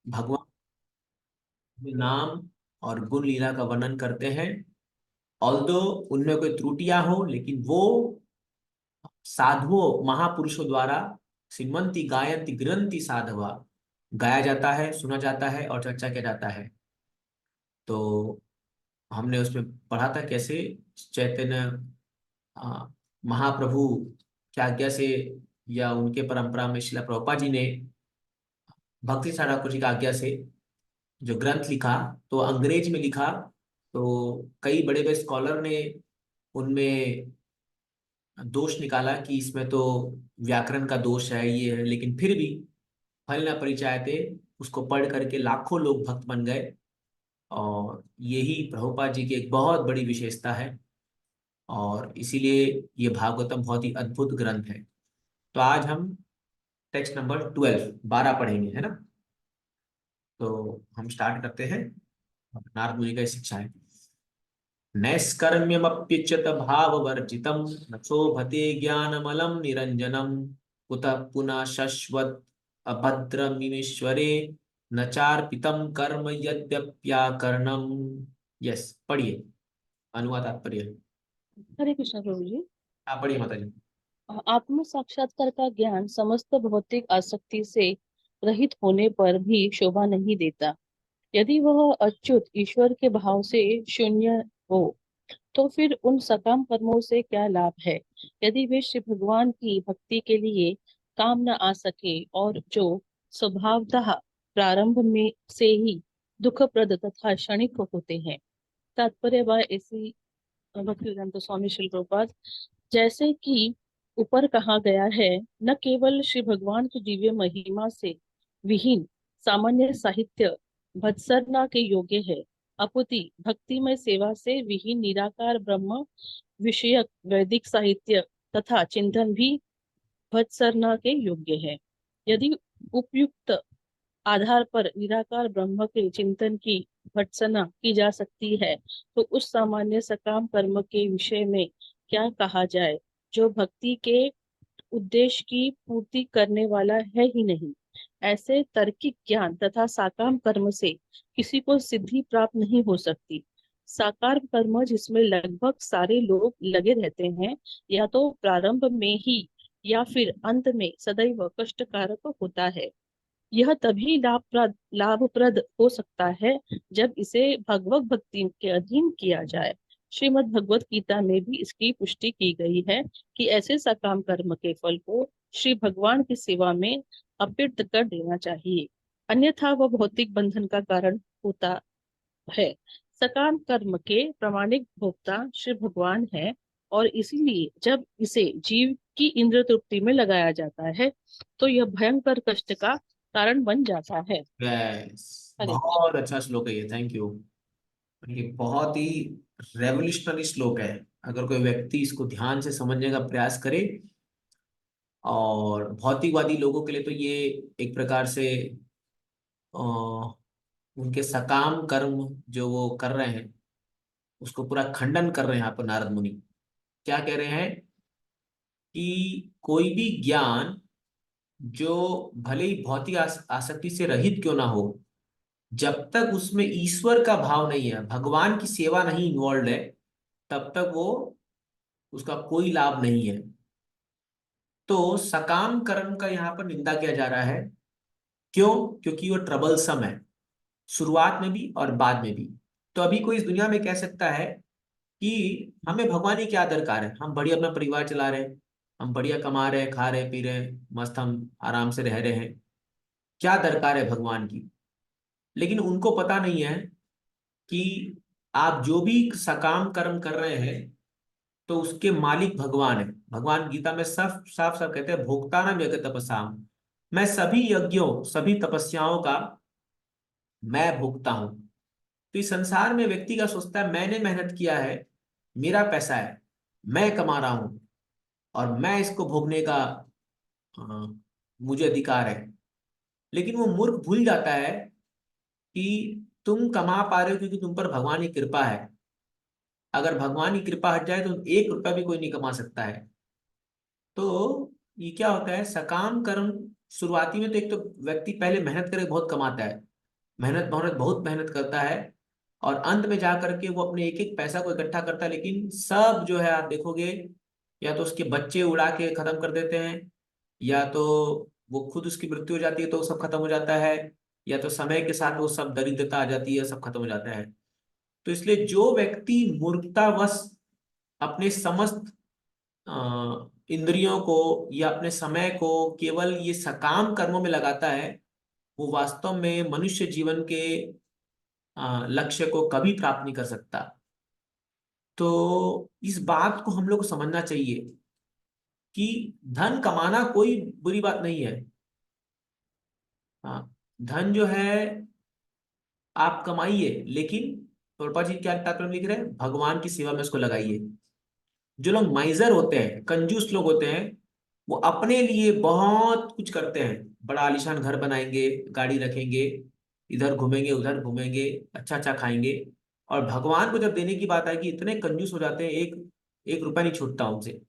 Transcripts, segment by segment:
भगवान के नाम और गुण लीला का वर्णन करते हैं। ऑल्दो उनमें कोई त्रुटियां हो, लेकिन वो साधुओं महापुरुषों द्वारा श्रीमंती गायंती ग्रंथि साधवा गाया जाता है, सुना जाता है और चर्चा किया जाता है। तो हमने उसमें पढ़ा था कैसे चैतन्य आ, महाप्रभु की आज्ञा से या उनके परंपरा में शिला प्रभुपाद जी ने भक्ति सारा ठाकुर जी की आज्ञा से जो ग्रंथ लिखा, तो अंग्रेज में लिखा। तो कई बड़े बड़े स्कॉलर ने उनमें दोष निकाला कि इसमें तो व्याकरण का दोष है, ये है, लेकिन फिर भी फल न परिचयाते उसको पढ़ करके लाखों लोग भक्त बन गए। और यही प्रभुपाद जी की एक बहुत बड़ी विशेषता है, और इसीलिए ये भागवतम बहुत ही अद्भुत ग्रंथ है। तो आज हम टेक्स्ट नंबर 12 पढ़ेंगे, है ना। तो हम स्टार्ट करते हैं। नारद मुनि का शिक्षा है। नैष्कर्म्यमप्युच्यत भाववर्जितं न शोभते ज्ञानमलं निरञ्जनं कुतः पुनः शश्वत् अभद्रमिमीश्वरे न चार्पितं कर्म यद्यप्याकर्णम्। यस, पढ़िए अनुवाद तात्पर्य। हरे कृष्ण प्रभु जी। आप पढ़िए माता जी। आत्म साक्षात्कार का ज्ञान समस्त भौतिक आसक्ति से रहित होने पर भी शोभा नहीं देता। यदि वह अच्युत ईश्वर के भाव से शून्य हो तो फिर उन सकाम कर्मों से क्या लाभ है, यदि वे श्री भगवान की भक्ति के लिए काम न आ सके और जो स्वभावतः प्रारंभ में से ही दुखप्रद तथा क्षणिक होते हैं। तात्पर्य व ऐसी भक्तिवेदांत स्वामी श्री प्रभुपाद, जैसे कि ऊपर कहा गया है, न केवल श्री भगवान की दिव्य महिमा से विहीन सामान्य साहित्य भत्सरना के योग्य है, अपुति भक्तिमय सेवा से विहीन निराकार ब्रह्म विषयक वैदिक साहित्य तथा चिंतन भी भत्सरना के योग्य है। यदि उपयुक्त आधार पर निराकार ब्रह्म के चिंतन की भर्त्सना की जा सकती है, तो उस सामान्य सकाम कर्म के विषय में क्या कहा जाए, जो भक्ति के उद्देश्य की पूर्ति करने वाला है ही नहीं। ऐसे तार्किक ज्ञान तथा साकार कर्म से किसी को सिद्धि प्राप्त नहीं हो सकती। साकार कर्म जिसमें लगभग सारे लोग लगे रहते हैं, या तो प्रारंभ में ही या फिर अंत में सदैव कष्टकारक होता है। यह तभी लाभप्रद हो सकता है जब इसे भगवत भक्ति के अधीन किया जाए। श्रीमद् भगवत गीता में भी इसकी पुष्टि की गई है कि ऐसे सकाम कर्म के फल को श्री भगवान की सेवा में अर्पित कर देना चाहिए, अन्यथा वह भौतिक बंधन का कारण होता है। सकाम कर्म के प्रामाणिक भोक्ता श्री भगवान है, और इसीलिए जब इसे जीव की इंद्र तृप्ति में लगाया जाता है तो यह भयंकर कष्ट का कारण बन जाता है। यस, हरे कृष्ण। बहुत अच्छा श्लोक है ये, थैंक यू। ये बहुत ही रेवोल्यूशनरी श्लोक है। अगर कोई व्यक्ति इसको ध्यान से समझने का प्रयास करे, और भौतिकवादी लोगों के लिए तो ये एक प्रकार से अ, उनके सकाम कर्म जो वो कर रहे हैं उसको पूरा खंडन कर रहे हैं। यहाँ पर नारद मुनि क्या कह रहे हैं कि कोई भी ज्ञान जो भले ही भौतिक आसक्ति से रहित क्यों ना हो, जब तक उसमें ईश्वर का भाव नहीं है, भगवान की सेवा नहीं इन्वॉल्व है, तब तक वो उसका कोई लाभ नहीं है। तो सकाम कर्म का यहाँ पर निंदा किया जा रहा है। क्यों? क्योंकि वो ट्रबलसम है, शुरुआत में भी और बाद में भी। तो अभी कोई इस दुनिया में कह सकता है कि हमें भगवान ही क्या दरकार है, हम बढ़िया अपना परिवार चला रहे हैं, हम बढ़िया कमा रहे हैं, खा रहे पी रहे हैं, मस्त हम आराम से रह रहे हैं, क्या दरकार है भगवान की। लेकिन उनको पता नहीं है कि आप जो भी सकाम कर्म कर रहे हैं, तो उसके मालिक भगवान है। भगवान गीता में साफ साफ साफ कहते हैं, भोक्तानां यज्ञ तपसाम, मैं सभी यज्ञों सभी तपस्याओं का मैं भोगता हूं। तो इस संसार में व्यक्ति का सोचता है मैंने मेहनत किया है, मेरा पैसा है, मैं कमा रहा हूं, और मैं इसको भोगने का अ, मुझे अधिकार है। लेकिन वो मूर्ख भूल जाता है कि तुम कमा पा रहे हो क्योंकि तुम पर भगवान की कृपा है। अगर भगवान की कृपा हट जाए तो 1 रुपया भी कोई नहीं कमा सकता है। तो ये क्या होता है, सकाम कर्म शुरुआती में तो एक तो व्यक्ति पहले मेहनत करके बहुत कमाता है, मेहनत मेहनत बहुत मेहनत करता है, और अंत में जा करके वो अपने एक एक पैसा को इकट्ठा करता है, लेकिन सब जो है आप देखोगे, या तो उसके बच्चे उड़ा के खत्म कर देते हैं, या तो वो खुद उसकी मृत्यु हो जाती है तो वो सब खत्म हो जाता है, या तो समय के साथ वो सब दरिद्रता आ जाती है, सब खत्म हो जाता है। तो इसलिए जो व्यक्ति मूर्खतावश अपने समस्त इंद्रियों को या अपने समय को केवल ये सकाम कर्मों में लगाता है, वो वास्तव में मनुष्य जीवन के लक्ष्य को कभी प्राप्त नहीं कर सकता। तो इस बात को हम लोग को समझना चाहिए कि धन कमाना कोई बुरी बात नहीं है। हाँ, धन जो है आप कमाइए, लेकिन प्रभुपाद जी क्या तात्पर्य लिख रहे हैं, भगवान की सेवा में उसको लगाइए। जो लोग माइजर होते हैं, कंजूस लोग होते हैं, वो अपने लिए बहुत कुछ करते हैं, बड़ा आलीशान घर बनाएंगे, गाड़ी रखेंगे, इधर घूमेंगे उधर घूमेंगे, अच्छा अच्छा खाएंगे, और भगवान को जब देने की बात आए कि इतने कंजूस हो जाते हैं, एक एक रुपया नहीं छूटता उनसे।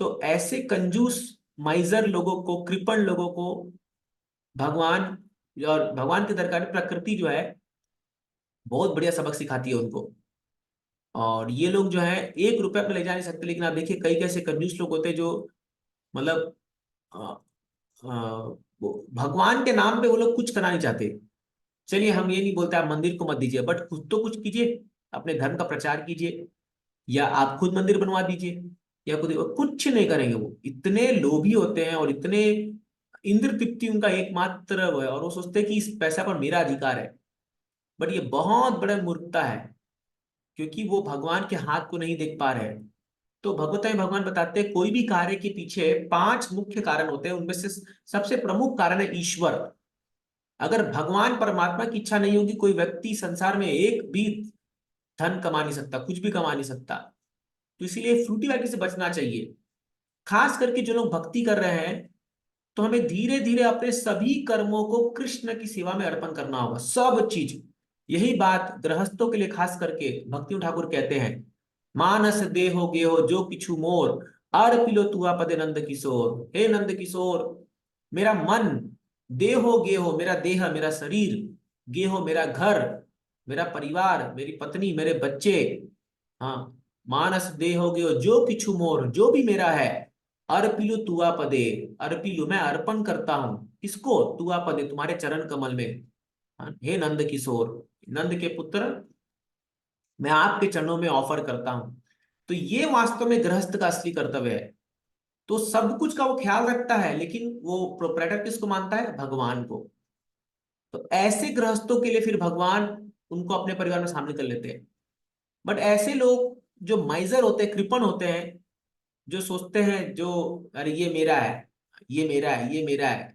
तो ऐसे कंजूस माइजर लोगों को, कृपण लोगों को भगवान, और भगवान के दरकार में प्रकृति जो है बहुत बढ़िया सबक सिखाती है उनको। और ये लोग जो है एक रुपया पे ले जा नहीं सकते, लेकिन आप देखिए कई कैसे कंजूस लोग होते हैं जो मतलब अ, वो भगवान के नाम पे वो लोग कुछ करना नहीं चाहते। चलिए हम ये नहीं बोलते आप मंदिर को मत दीजिए, बट खुद तो कुछ कीजिए, अपने धर्म का प्रचार कीजिए, या आप खुद मंदिर बनवा दीजिए, या खुद कुछ नहीं करेंगे। वो इतने लोभी होते हैं और इतने इंद्र तृप्ति उनका एकमात्र वो है, और वो सोचते हैं कि इस पैसा पर मेरा अधिकार है। बट ये बहुत बड़ा मूर्खता है, क्योंकि वो भगवान के हाथ को नहीं देख पा रहे हैं। तो भगवत में भगवान बताते हैं कोई भी कार्य के पीछे पांच मुख्य कारण होते हैं, उनमें से सबसे प्रमुख कारण है ईश्वर। अगर भगवान परमात्मा की इच्छा नहीं होगी, कोई व्यक्ति संसार में एक भी धन कमा नहीं सकता, कुछ भी कमा नहीं सकता। तो इसीलिए फ्रूटीवादी से बचना चाहिए। खास करके जो लोग भक्ति कर रहे हैं, तो हमें धीरे धीरे अपने सभी कर्मों को कृष्ण की सेवा में अर्पण करना होगा, सब चीज। यही बात गृहस्थों के लिए खास करके भक्ति ठाकुर कहते हैं, मानस देहो गेहो जो किछु मोर, आर पिलो तुआ पदे नंद किशोर। हे नंद किशोर, मेरा मन, देहो गेहो मेरा देह मेरा शरीर, गेहो मेरा घर, मेरा परिवार, मेरी पत्नी, मेरे बच्चे, हाँ, मानस देहो गेहो जो किछु मोर, जो भी मेरा है, अर्पिलु तुआ पदे, अर्पिलु मैं अर्पण करता हूं, किसको, तुआ पदे तुम्हारे चरण कमल में। हाँ, हे नंद किशोर, नंद के पुत्र, मैं आपके चरणों में ऑफर करता हूं। तो ये वास्तव में गृहस्थ का असली कर्तव्य है। तो सब कुछ का वो ख्याल रखता है, लेकिन वो प्रोप्राइटर किसको मानता है, भगवान को। तो ऐसे गृहस्थों के लिए फिर भगवान उनको अपने परिवार में शामिल कर लेते हैं। बट ऐसे लोग जो माइजर होते हैं, कृपण होते हैं, जो सोचते हैं जो, अरे ये मेरा है, ये मेरा है, ये मेरा है,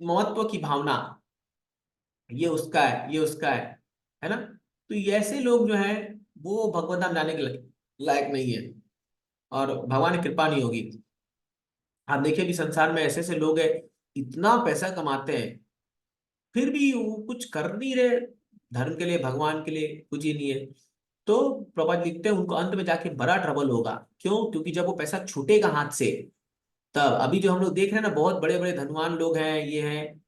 महत्व की भावना, ये उसका है, ये उसका है ना। तो ये ऐसे लोग जो हैं वो भगवत धाम जाने के लायक नहीं है, और भगवान की कृपा नहीं होगी। आप देखिए भी संसार में ऐसे ऐसे लोग हैं, इतना पैसा कमाते हैं, फिर भी वो कुछ कर नहीं रहे, धर्म के लिए, भगवान के लिए कुछ ही नहीं है। तो प्रभात लिखते हैं उनको अंत में जाके बड़ा ट्रबल होगा। क्यों? क्योंकि जब वो पैसा छूटेगा हाथ से, तब अभी जो हम लोग देख रहे हैं ना, बहुत बड़े बड़े धनवान लोग हैं, ये हैं,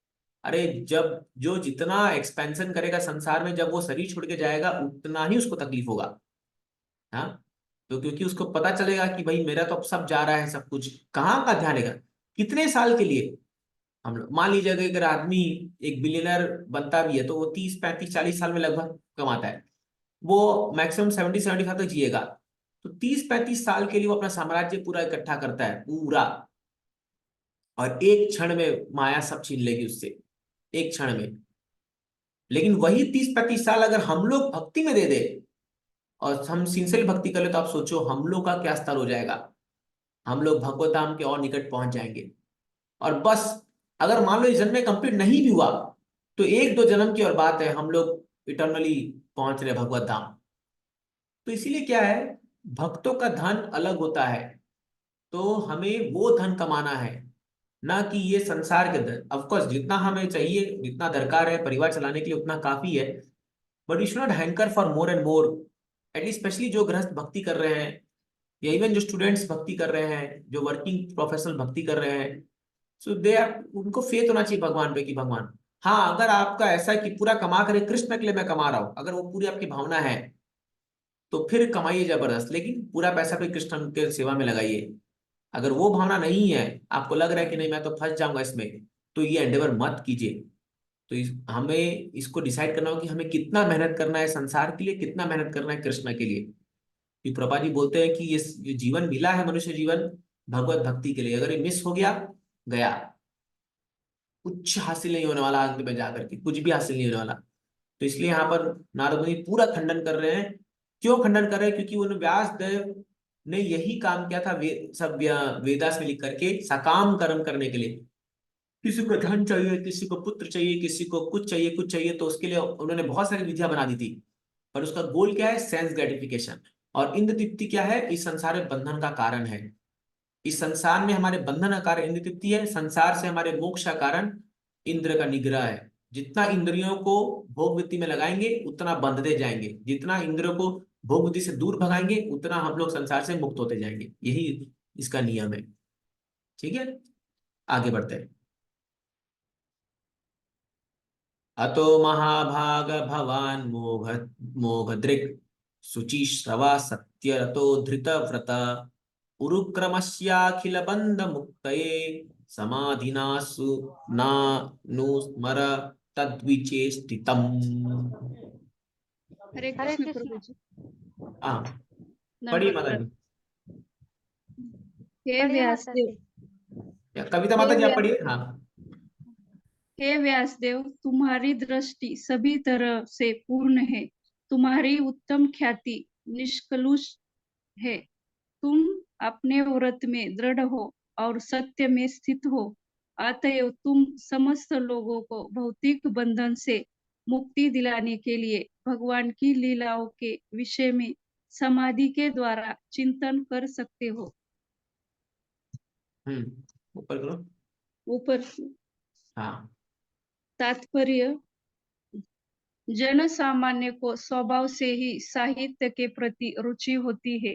अरे जब जो जितना एक्सपेंशन करेगा संसार में, जब वो शरीर छोड़ के जाएगा उतना ही उसको तकलीफ होगा। हाँ, तो क्योंकि उसको पता चलेगा कि भाई मेरा तो अब सब जा रहा है, सब कुछ कहाँ का ध्यान रहेगा, कितने साल के लिए। हम लोग मान लीजिए अगर आदमी एक बिलियनर बनता भी है, तो वो 30 35 40 साल में लगभग कमाता है, वो मैक्सिमम 70 75 तक जिएगा। तो 30 35 साल के लिए वो अपना साम्राज्य पूरा इकट्ठा करता है पूरा, और एक क्षण में माया सब छीन लेगी उससे, एक क्षण में। लेकिन वही 30 35 साल अगर हम लोग भक्ति में दे दे, और हम सिंसियर भक्ति कर ले, तो आप सोचो हम लोग का क्या स्तर हो जाएगा। हम लोग भगवत धाम के और निकट पहुंच जाएंगे। और बस, अगर मान लो इस जन्म में कंप्लीट नहीं भी हुआ, तो एक दो जन्म की और बात है, हम लोग इटर्नली पहुंच रहे भगवत धाम। तो इसीलिए क्या है, भक्तों का धन अलग होता है। तो हमें वो धन कमाना है, ना कि ये संसार के धन। ऑफ कोर्स जितना हमें चाहिए, जितना दरकार है परिवार चलाने के लिए, उतना काफी है। But we should not hanker for more and more. At least specially जो गृहस्थ भक्ति कर रहे हैं, या इवन जो स्टूडेंट्स भक्ति कर रहे हैं, जो वर्किंग प्रोफेशनल भक्ति कर रहे हैं, सो दे आर, उनको फेथ होना चाहिए भगवान पे कि भगवान हाँ, अगर आपका ऐसा है कि पूरा कमा करे कृष्ण के लिए मैं कमा रहा हूं, अगर वो पूरी आपकी भावना है तो फिर कमाइए जबरदस्त, लेकिन पूरा पैसा भी कृष्ण के सेवा में लगाइए। अगर वो भावना नहीं है, आपको लग रहा है कि नहीं मैं तो फंस जाऊंगा इसमें, तो ये एंडेवर मत कीजिए। तो हमें इसको डिसाइड करना होगा कि हमें कितना मेहनत करना है संसार के लिए, कितना मेहनत करना है कृष्ण के लिए। कि प्रभा जी बोलते हैं कि ये जीवन मिला है, मनुष्य जीवन, भगवत भक्ति के लिए। अगर ये मिस हो गया, गया, कुछ हासिल नहीं होने वाला, अंत में जाकर के कुछ भी हासिल नहीं होने वाला। तो इसलिए यहाँ पर नारद मुनि पूरा खंडन कर रहे हैं। क्यों खंडन कर रहे हैं? क्योंकि उन व्यास देव ने यही काम किया था, वेदास में लिख करके सकाम कर्म करने के लिए। किसी को धन चाहिए, किसी को पुत्र चाहिए, किसी को कुछ चाहिए, कुछ चाहिए, तो उसके लिए उन्होंने बहुत सारी विधियां बना दी थी। पर उसका गोल क्या है? Sense gratification. और इंद्र तृप्ति क्या है? इस संसार में बंधन का कारण है। इस संसार में हमारे बंधन का कारण इंद्र तृप्ति है, संसार से हमारे मोक्ष का कारण इंद्र का निग्रह है। जितना इंद्रियों को भोग वृत्ति में लगाएंगे उतना बंधते जाएंगे, जितना इंद्रियों को भोग वृत्ति से दूर भगाएंगे उतना हम लोग संसार से मुक्त होते जाएंगे। यही इसका नियम है। ठीक है, आगे बढ़ते हैं। अतो महाभाग भवान मोघदृक् शुचिश्रवा सत्यरतो धृतव्रत उरुक्रमस्याखिल बंध मुक्तये समाधिनासु नानुस्मर तद्विचेष्टितम्। हरे हरे कृष्ण कृष्ण। प्रभु जी। हाँ, पढ़िए दंडवत माता प्रणाम। जी। हे पढ़िए माता व्यासदेव। जी। या कविता हे माता जी आप व्यास पढ़िए। हाँ। हे व्यासदेव, तुम्हारी दृष्टि सभी तरह से पूर्ण है। तुम्हारी उत्तम ख्याति निष्कलुष है। तुम अपने व्रत में दृढ़ हो और सत्य में स्थित हो। अतएव तुम समस्त लोगों को भौतिक बंधन से मुक्ति दिलाने के लिए भगवान की लीलाओं के विषय में समाधि के द्वारा चिंतन कर सकते हो। ऊपर करो। ऊपर हाँ। तात्पर्य, जन सामान्य को स्वभाव से ही साहित्य के प्रति रुचि होती है।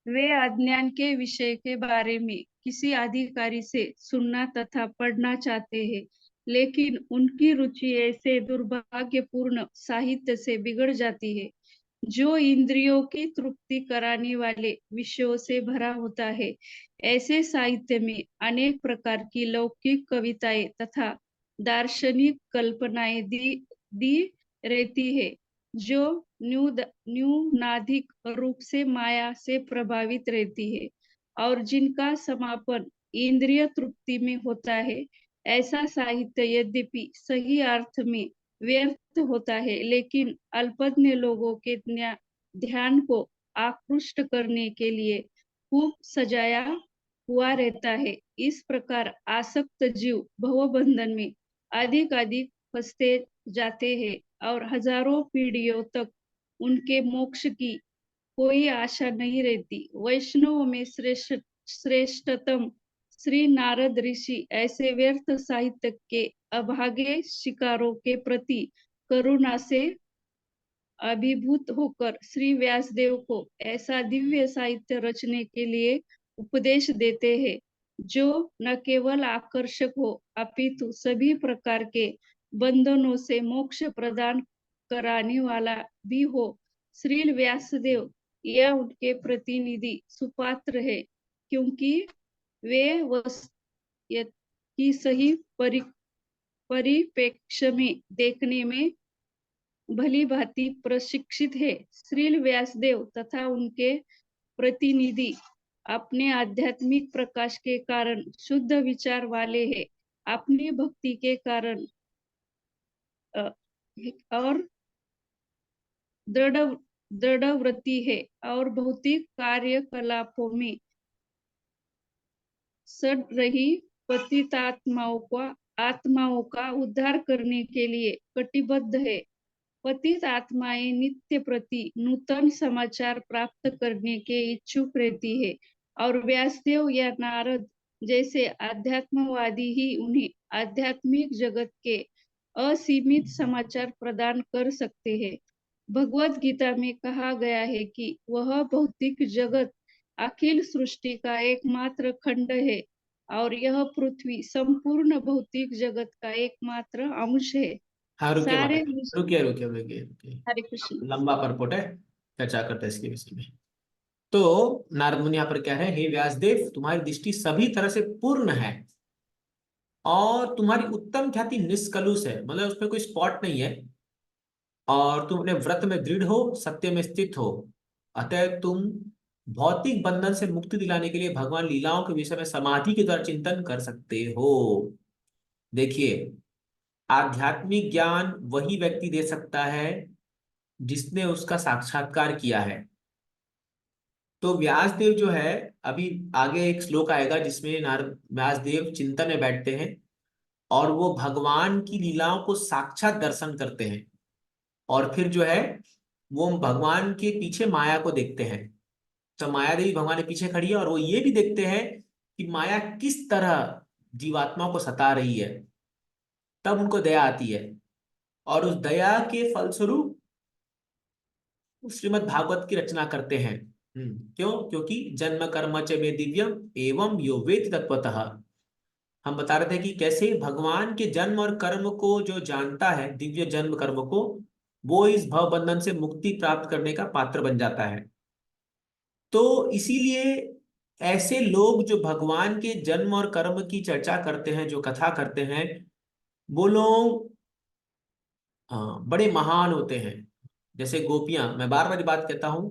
वे अज्ञान के विषय के बारे में किसी अधिकारी से सुनना तथा पढ़ना चाहते हैं, लेकिन उनकी रुचि ऐसे दुर्भाग्यपूर्ण साहित्य से बिगड़ जाती है जो इंद्रियों की तृप्ति कराने वाले विषयों से भरा होता है। ऐसे साहित्य में अनेक प्रकार की लौकिक कविताएं तथा दार्शनिक कल्पनाएं दी रहती है, जो न्यूनाधिक रूप से माया से प्रभावित रहती है और जिनका समापन इंद्रिय तृप्ति में होता है। ऐसा साहित्य यद्यपि सही अर्थ में व्यर्थ होता है, लेकिन अल्पज्ञ लोगों के ध्यान को आकृष्ट करने के लिए खूब सजाया हुआ रहता है। इस प्रकार आसक्त जीव भवबंधन में अधिक अधिक फंसते जाते हैं और हजारों पीढ़ियों तक उनके मोक्ष की कोई आशा नहीं रहती। वैष्णव में श्रेष्ठतम श्री नारद ऋषि ऐसे व्यर्थ साहित्य के अभागे शिकारों के प्रति करुणा से अभिभूत होकर श्री व्यासदेव को ऐसा दिव्य साहित्य रचने के लिए उपदेश देते हैं, जो न केवल आकर्षक हो अपितु सभी प्रकार के बंधनों से मोक्ष प्रदान कराने वाला भी हो। श्री व्यासदेव यह उनके प्रतिनिधि सुपात्र है, क्योंकि वे की सही परिप्रेक्ष्य में देखने में भली भांति प्रशिक्षित है। श्री व्यासदेव तथा उनके प्रतिनिधि अपने आध्यात्मिक प्रकाश के कारण शुद्ध विचार वाले हैं, अपनी भक्ति के कारण और दृढ़ दृढ़ व्रति है और भौतिक कार्यकलापों में सड़ रही आत्माओं का उद्धार करने के लिए कटिबद्ध है। पतित आत्माएं नित्य प्रति नूतन समाचार प्राप्त करने के इच्छुक रहती है और व्यासदेव या नारद जैसे आध्यात्मवादी ही उन्हें आध्यात्मिक जगत के असीमित समाचार प्रदान कर सकते हैं। भगवत गीता में कहा गया है कि वह भौतिक जगत अखिल सृष्टि का एकमात्र खंड है और यह पृथ्वी संपूर्ण भौतिक जगत का एकमात्र अंश है। हाँ रुकिए सारे माता, रुकिए रुकिए रुकिए रुकिए, हरे कृष्ण। लंबा परपोट है, चर्चा करते हैं इसके विषय में। तो नारद मुनि यहाँ पर क्या है, हे व्यासदेव तुम्हारी दृष्टि सभी तरह से पूर्ण है और तुम्हारी उत्तम ख्याति निष्कलुष है, मतलब उसमें कोई स्पॉट नहीं है, और तुम अपने व्रत में दृढ़ हो, सत्य में स्थित हो, अतः तुम भौतिक बंधन से मुक्ति दिलाने के लिए भगवान लीलाओं के विषय में समाधि के द्वारा चिंतन कर सकते हो। देखिए, आध्यात्मिक ज्ञान वही व्यक्ति दे सकता है जिसने उसका साक्षात्कार किया है। तो व्यासदेव जो है, अभी आगे एक श्लोक आएगा जिसमें नारद व्यासदेव चिंतन में बैठते हैं और वो भगवान की लीलाओं को साक्षात दर्शन करते हैं, और फिर जो है वो भगवान के पीछे माया को देखते हैं। तो माया देवी भगवान के पीछे खड़ी है और वो ये भी देखते हैं कि माया किस तरह जीवात्मा को सता रही है। तब उनको दया आती है और उस दया के फलस्वरूप श्रीमद् भागवत की रचना करते हैं। क्यों? क्योंकि जन्म कर्म च मे दिव्यम एवं यो वेत्ति तत्वतः। हम बता रहे थे कि कैसे भगवान के जन्म और कर्म को जो जानता है, दिव्य जन्म कर्म को, वो इस भव बंधन से मुक्ति प्राप्त करने का पात्र बन जाता है। तो इसीलिए ऐसे लोग जो भगवान के जन्म और कर्म की चर्चा करते हैं, जो कथा करते हैं, वो लोग बड़े महान होते हैं। जैसे गोपियां, मैं बार बार बात कहता हूं,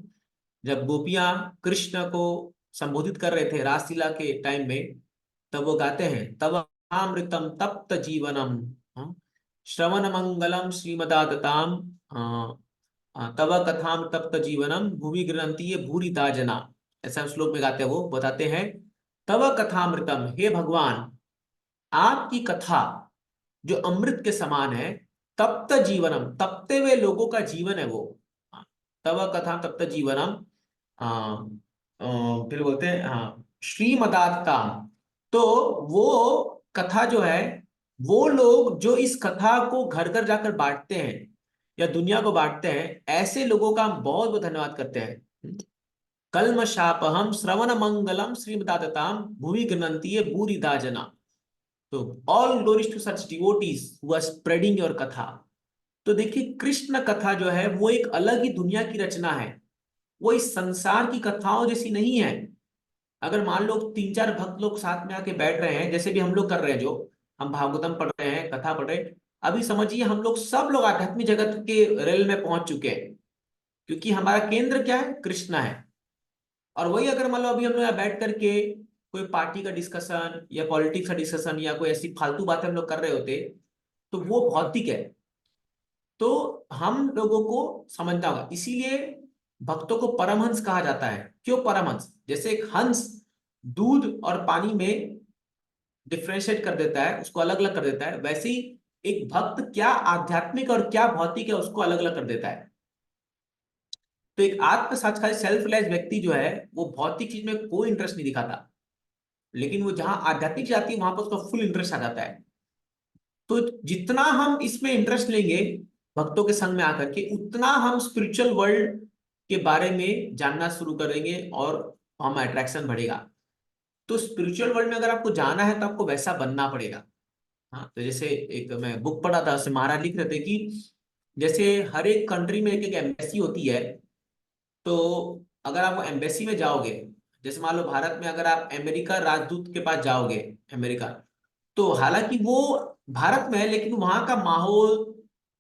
जब गोपियां कृष्ण को संबोधित कर रहे थे रासलीला के टाइम में, तब वो गाते हैं तव अमृतम तप्त जीवनम, श्रवण मंगलम श्रीमदादताम, तव कथाम तप्त जीवनम भुवि गृह्णन्ति ये भूरिता जना। ऐसा श्लोक में गाते हैं, वो बताते हैं तव कथामृतम, हे भगवान आपकी कथा जो अमृत के समान है, तप्त जीवनम, तपते हुए लोगों का जीवन है वो। तव कथा तप्त जीवनम, फिर बोलते हैं हाँ श्रीमदात्ता। तो वो कथा जो है, वो लोग जो इस कथा को घर घर जाकर बांटते हैं या दुनिया को बांटते हैं, ऐसे लोगों का हम बहुत बहुत धन्यवाद करते हैं। कल्मषापहम श्रवण मंगलम श्रीमदातताम भुवि गृह्णन्ति भूरिदा जना। तो all glories to such devotees who are spreading your katha. तो देखिए, कृष्ण कथा जो है वो एक अलग ही दुनिया की रचना है, वो इस संसार की कथाओं जैसी नहीं है। अगर मान लो 3-4 भक्त लोग साथ में आके बैठ रहे हैं, जैसे भी हम लोग कर रहे हैं, जो हम भागवतम पढ़ रहे हैं, कथा पढ़ रहे हैं, अभी समझिए हम लोग सब लोग आध्यात्मिक जगत के रेल में पहुंच चुके हैं, क्योंकि हमारा केंद्र क्या है, कृष्ण है। और वही अगर मान लो अभी हम लोग यहाँ बैठ करके कोई पार्टी का डिस्कशन या पॉलिटिक्स का डिस्कशन या कोई ऐसी फालतू बातें हम लोग कर रहे होते, तो वो भौतिक है। तो हम लोगों को समझना होगा, इसीलिए भक्तों को परमहंस कहा जाता है। क्यों परमहंस? जैसे एक हंस दूध और पानी में डिफ्रेंशिएट कर देता है, उसको अलग अलग कर देता है, वैसे ही एक भक्त क्या आध्यात्मिक और क्या भौतिक है उसको अलग अलग कर देता है। तो एक आत्म साक्षात सेल्फ रिलाइज व्यक्ति जो है, वो भौतिक चीज में कोई इंटरेस्ट नहीं दिखाता, लेकिन वो जहां आध्यात्मिक जाती है वहां पर उसका फुल इंटरेस्ट आ जाता है। तो जितना हम इसमें इंटरेस्ट लेंगे भक्तों के संग में आकर के, उतना हम स्पिरिचुअल वर्ल्ड के बारे में जानना शुरू करेंगे और हमारा अट्रैक्शन बढ़ेगा। तो स्पिरिचुअल वर्ल्ड में अगर आपको जाना है तो आपको वैसा बनना पड़ेगा। हाँ, तो जैसे एक मैं बुक पढ़ा था, उसमें महाराज लिख रहे थे कि जैसे हर एक कंट्री में एक एक एम्बेसी होती है। तो अगर आप वो एम्बेसी में जाओगे, जैसे मान लो भारत में अगर आप अमेरिका राजदूत के पास जाओगे, अमेरिका, तो हालांकि वो भारत में है, लेकिन वहां का माहौल,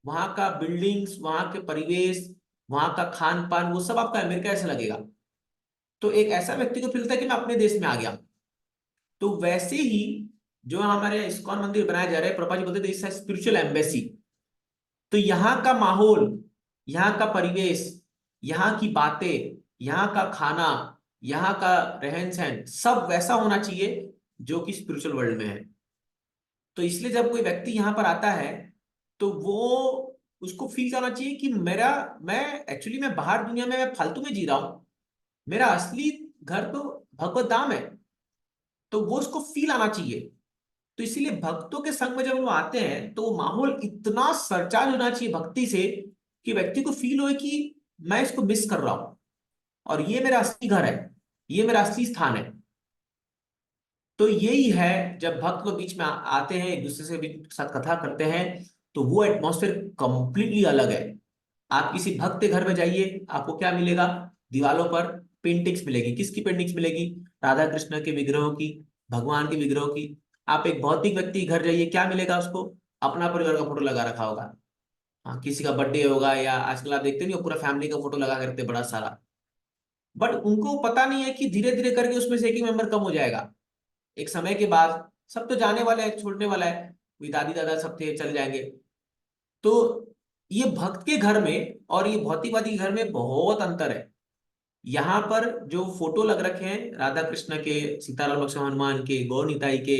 वहां का बिल्डिंग्स, वहां के परिवेश, वहां का खान पान, वो सब आपका अमेरिका ऐसा लगेगा। तो एक ऐसा व्यक्ति को फील होता है कि मैं अपने देश में आ गया। तो वैसे ही जो हमारे यहाँ इस्कॉन मंदिर बनाया जा रहा है, प्रभुपाद जी बोलते थे इस स्पिरिचुअल एम्बेसी। तो यहाँ का माहौल, यहाँ का परिवेश, यहाँ की बातें, यहाँ का खाना, यहाँ का रहन सहन, सब वैसा होना चाहिए जो कि स्पिरिचुअल वर्ल्ड में है। तो इसलिए जब कोई व्यक्ति यहाँ पर आता है, तो वो उसको फील करना चाहिए कि मेरा, मैं एक्चुअली मैं बाहर दुनिया में मैं फालतू में जी रहा हूं, मेरा असली घर तो भगवत धाम है। तो वो उसको फील आना चाहिए। तो इसीलिए भक्तों के संग में जब वो आते हैं तो वो माहौल इतना सरचार्ज होना चाहिए भक्ति से कि व्यक्ति को फील हो कि मैं इसको मिस कर रहा हूं और ये मेरा असली घर है, ये मेरा असली स्थान है। तो यही है, जब भक्त लोग बीच में आते हैं, एक दूसरे से भी साथ कथा करते हैं, तो वो एटमॉस्फेयर कंप्लीटली अलग है। आप किसी भक्त के घर में जाइए, आपको क्या मिलेगा? दीवालों पर पेंटिंग्स मिलेगी। किसकी पेंटिंग्स मिलेगी? राधा कृष्ण के विग्रहों की, भगवान के विग्रहों की। आप एक भौतिक व्यक्ति के घर जाइए, क्या मिलेगा उसको? अपना परिवार का फोटो लगा रखा होगा। हाँ, किसी का बर्थडे होगा, या आजकल आप देखते नहीं हो, पूरा फैमिली का फोटो लगा करते बड़ा सारा। बट उनको पता नहीं है कि धीरे धीरे करके उसमें से एक ही मेंबर कम हो जाएगा। एक समय के बाद सब तो जाने वाले हैं, छोड़ने वाला है, कोई दादी दादा सब थे चल जाएंगे। तो ये भक्त के घर में और ये भौतिकवादी के घर में बहुत अंतर है। यहाँ पर जो फोटो लग रखे हैं राधा कृष्ण के, सीताराम लक्ष्मण हनुमान के, गौर निताई के,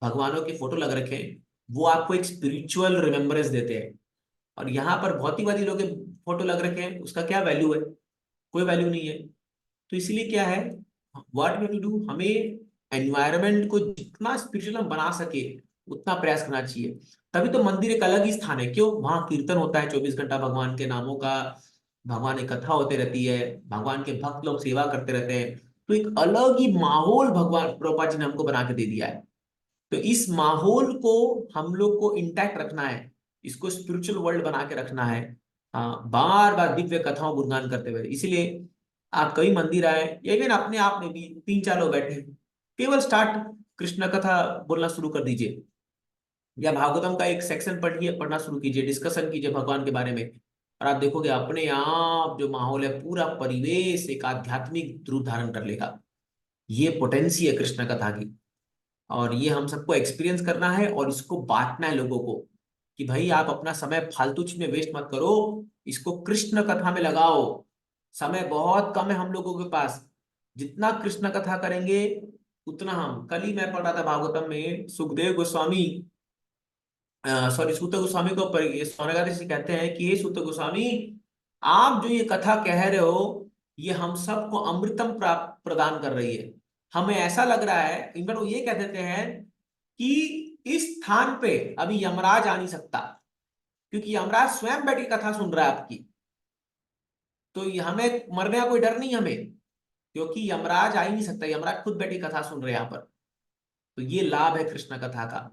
भगवानों के फोटो लग रखे हैं, वो आपको एक स्पिरिचुअल रिमेम्बरेंस देते हैं। और यहाँ पर भौतिकवादी लोग के फोटो लग रखे हैं, उसका क्या वैल्यू है? कोई वैल्यू नहीं है। तो इसलिए क्या है, व्हाट वी टू डू, हमें एनवायरनमेंट को जितना स्पिरिचुअल हम बना सके उतना प्रयास करना चाहिए। तभी तो मंदिर एक अलग ही स्थान है। क्यों? वहां कीर्तन होता है 24 घंटा भगवान के नामों का, भगवान की कथा होते रहती है, भगवान के भक्त लोग सेवा करते रहते हैं। तो एक अलग ही माहौल भगवान प्रभुपाद जी ने हमको बना के दे दिया है। तो इस माहौल को हम लोग को इंटैक्ट रखना है, इसको स्पिरिचुअल वर्ल्ड बना के रखना है। हाँ, बार बार दिव्य कथाओं गुणगान करते हुए। इसीलिए आप कभी मंदिर आए, या इवन अपने आप में भी 3-4 लोग बैठे हैं, केवल स्टार्ट कृष्ण कथा बोलना शुरू कर दीजिए, या भागवतम का एक सेक्शन पढ़िए, पढ़ना शुरू कीजिए, डिस्कशन कीजिए भगवान के बारे में। और आप देखोगे अपने आप जो माहौल है, पूरा परिवेश एक आध्यात्मिक रूप धारण कर लेगा। ये पोटेंसी है कृष्ण कथा की। और ये हम सबको एक्सपीरियंस करना है और इसको बांटना है लोगों को, कि भाई आप अपना समय फालतू चीज में वेस्ट मत करो, इसको कृष्ण कथा में लगाओ। समय बहुत कम है हम लोगों के पास। जितना कृष्ण कथा करेंगे उतना हम, कल ही मैं पढ़ रहा था भागवतम में, सुखदेव गोस्वामी, सॉरी सूत गोस्वामी को सौनकादि ऋषि कहते हैं कि हे सूत गोस्वामी, आप जो ये कथा कह रहे हो, ये हम सबको अमृतम प्राप्त प्रदान कर रही है। हमें ऐसा लग रहा है, इनफैक्ट वो ये कह देते हैं कि इस स्थान पे अभी यमराज आ नहीं सकता, क्योंकि यमराज स्वयं बैठ के कथा सुन रहा है आपकी। तो ये हमें मरने का कोई डर नहीं हमें, क्योंकि यमराज आ ही नहीं सकता, यमराज खुद बैठ के कथा सुन रहे हैं यहाँ पर। तो ये लाभ है कृष्ण कथा का।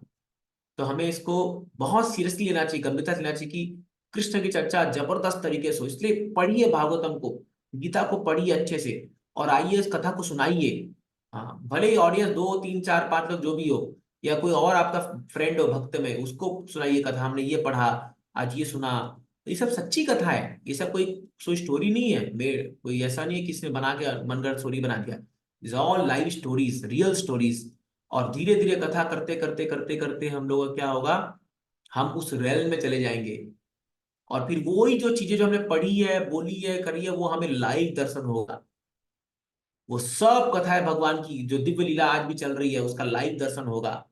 तो हमें इसको बहुत सीरियसली लेना चाहिए, गंभीरता से लेना चाहिए कि कृष्ण की चर्चा जबरदस्त तरीके से हो। इसलिए पढ़िए भागवतम को, गीता को पढ़िए अच्छे से, और आइए इस कथा को सुनाइए। हाँ, भले ही ऑडियंस 2, 3, 4, 5 लोग जो भी हो, या कोई और आपका फ्रेंड हो भक्त में, उसको सुनाइए कथा, हमने ये पढ़ा, आज ये सुना। ये सब सच्ची कथा है, ये सब कोई कोई स्टोरी नहीं है, कोई ऐसा नहीं है किसी ने बना के मनगढ़ंत स्टोरी बना दिया। Is all live stories, real stories. और धीरे धीरे कथा करते करते करते करते हम लोग का क्या होगा, हम उस रेल में चले जाएंगे। और फिर वही जो चीजें जो हमने पढ़ी है, बोली है, करी है, वो हमें लाइव दर्शन होगा। वो सब कथाएं भगवान की जो दिव्य लीला आज भी चल रही है, उसका लाइव दर्शन होगा।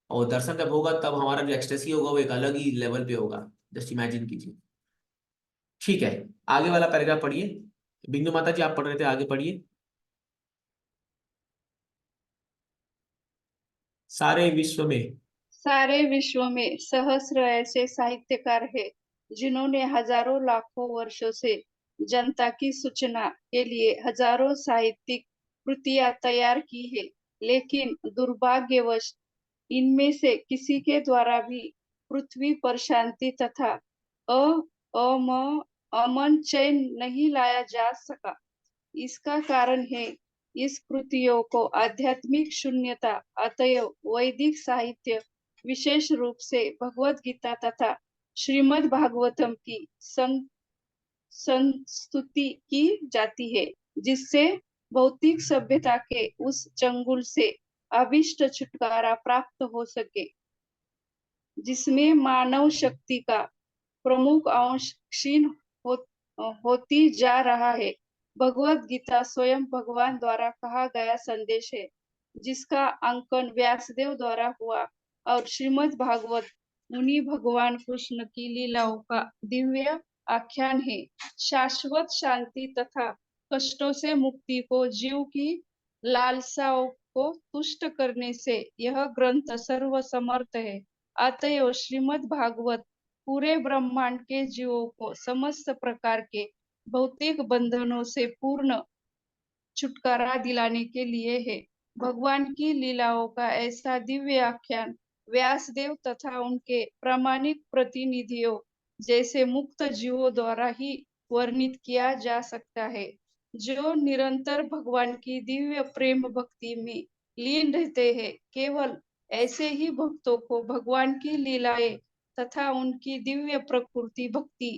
और दर्शन जब होगा तब हमारा जो एक्सटेसी होगा वो एक अलग ही लेवल पे होगा। जस्ट इमेजिन कीजिए। ठीक है, आगे वाला पैराग्राफ पढ़िए। बिंदु माता जी आप पढ़ रहे थे, आगे पढ़िए। सारे विश्व में। सारे विश्व में सहस्र ऐसे साहित्यकार हैं जिन्होंने हजारों लाखों वर्षों से जनता की सूचना के लिए हजारों साहित्यिक कृतियां तैयार की है, लेकिन दुर्भाग्यवश इनमें से किसी के द्वारा भी पृथ्वी पर शांति तथा अ अम अमन चैन नहीं लाया जा सका। इसका कारण है इस कृतियों को आध्यात्मिक शून्यता। अतएव वैदिक साहित्य, विशेष रूप से भगवत गीता तथा श्रीमद् भागवतम की संस्तुति की जाती है, जिससे भौतिक सभ्यता के उस चंगुल से अभिष्ट छुटकारा प्राप्त हो सके जिसमें मानव शक्ति का प्रमुख अंश क्षीण हो, होती जा रहा है। भगवत गीता स्वयं भगवान द्वारा कहा गया संदेश है, जिसका अंकन व्यासदेव द्वारा हुआ, और श्रीमद् भागवत मुनि भगवान कृष्ण की लीलाओं का दिव्य आख्यान है। शाश्वत शांति तथा कष्टों से मुक्ति को जीव की लालसाओं को तुष्ट करने से यह ग्रंथ सर्वसमर्थ है। अतएव श्रीमद् भागवत पूरे ब्रह्मांड के जीवों को समस्त प्रकार के भौतिक बंधनों से पूर्ण छुटकारा दिलाने के लिए है। भगवान की लीलाओं का ऐसा दिव्य आख्यान व्यासदेव तथा उनके प्रामाणिक प्रतिनिधियों जैसे मुक्त जीवों द्वारा ही वर्णित किया जा सकता है, जो निरंतर भगवान की दिव्य प्रेम भक्ति में लीन रहते हैं। केवल ऐसे ही भक्तों को भगवान की लीलाएं तथा उनकी दिव्य प्रकृति भक्ति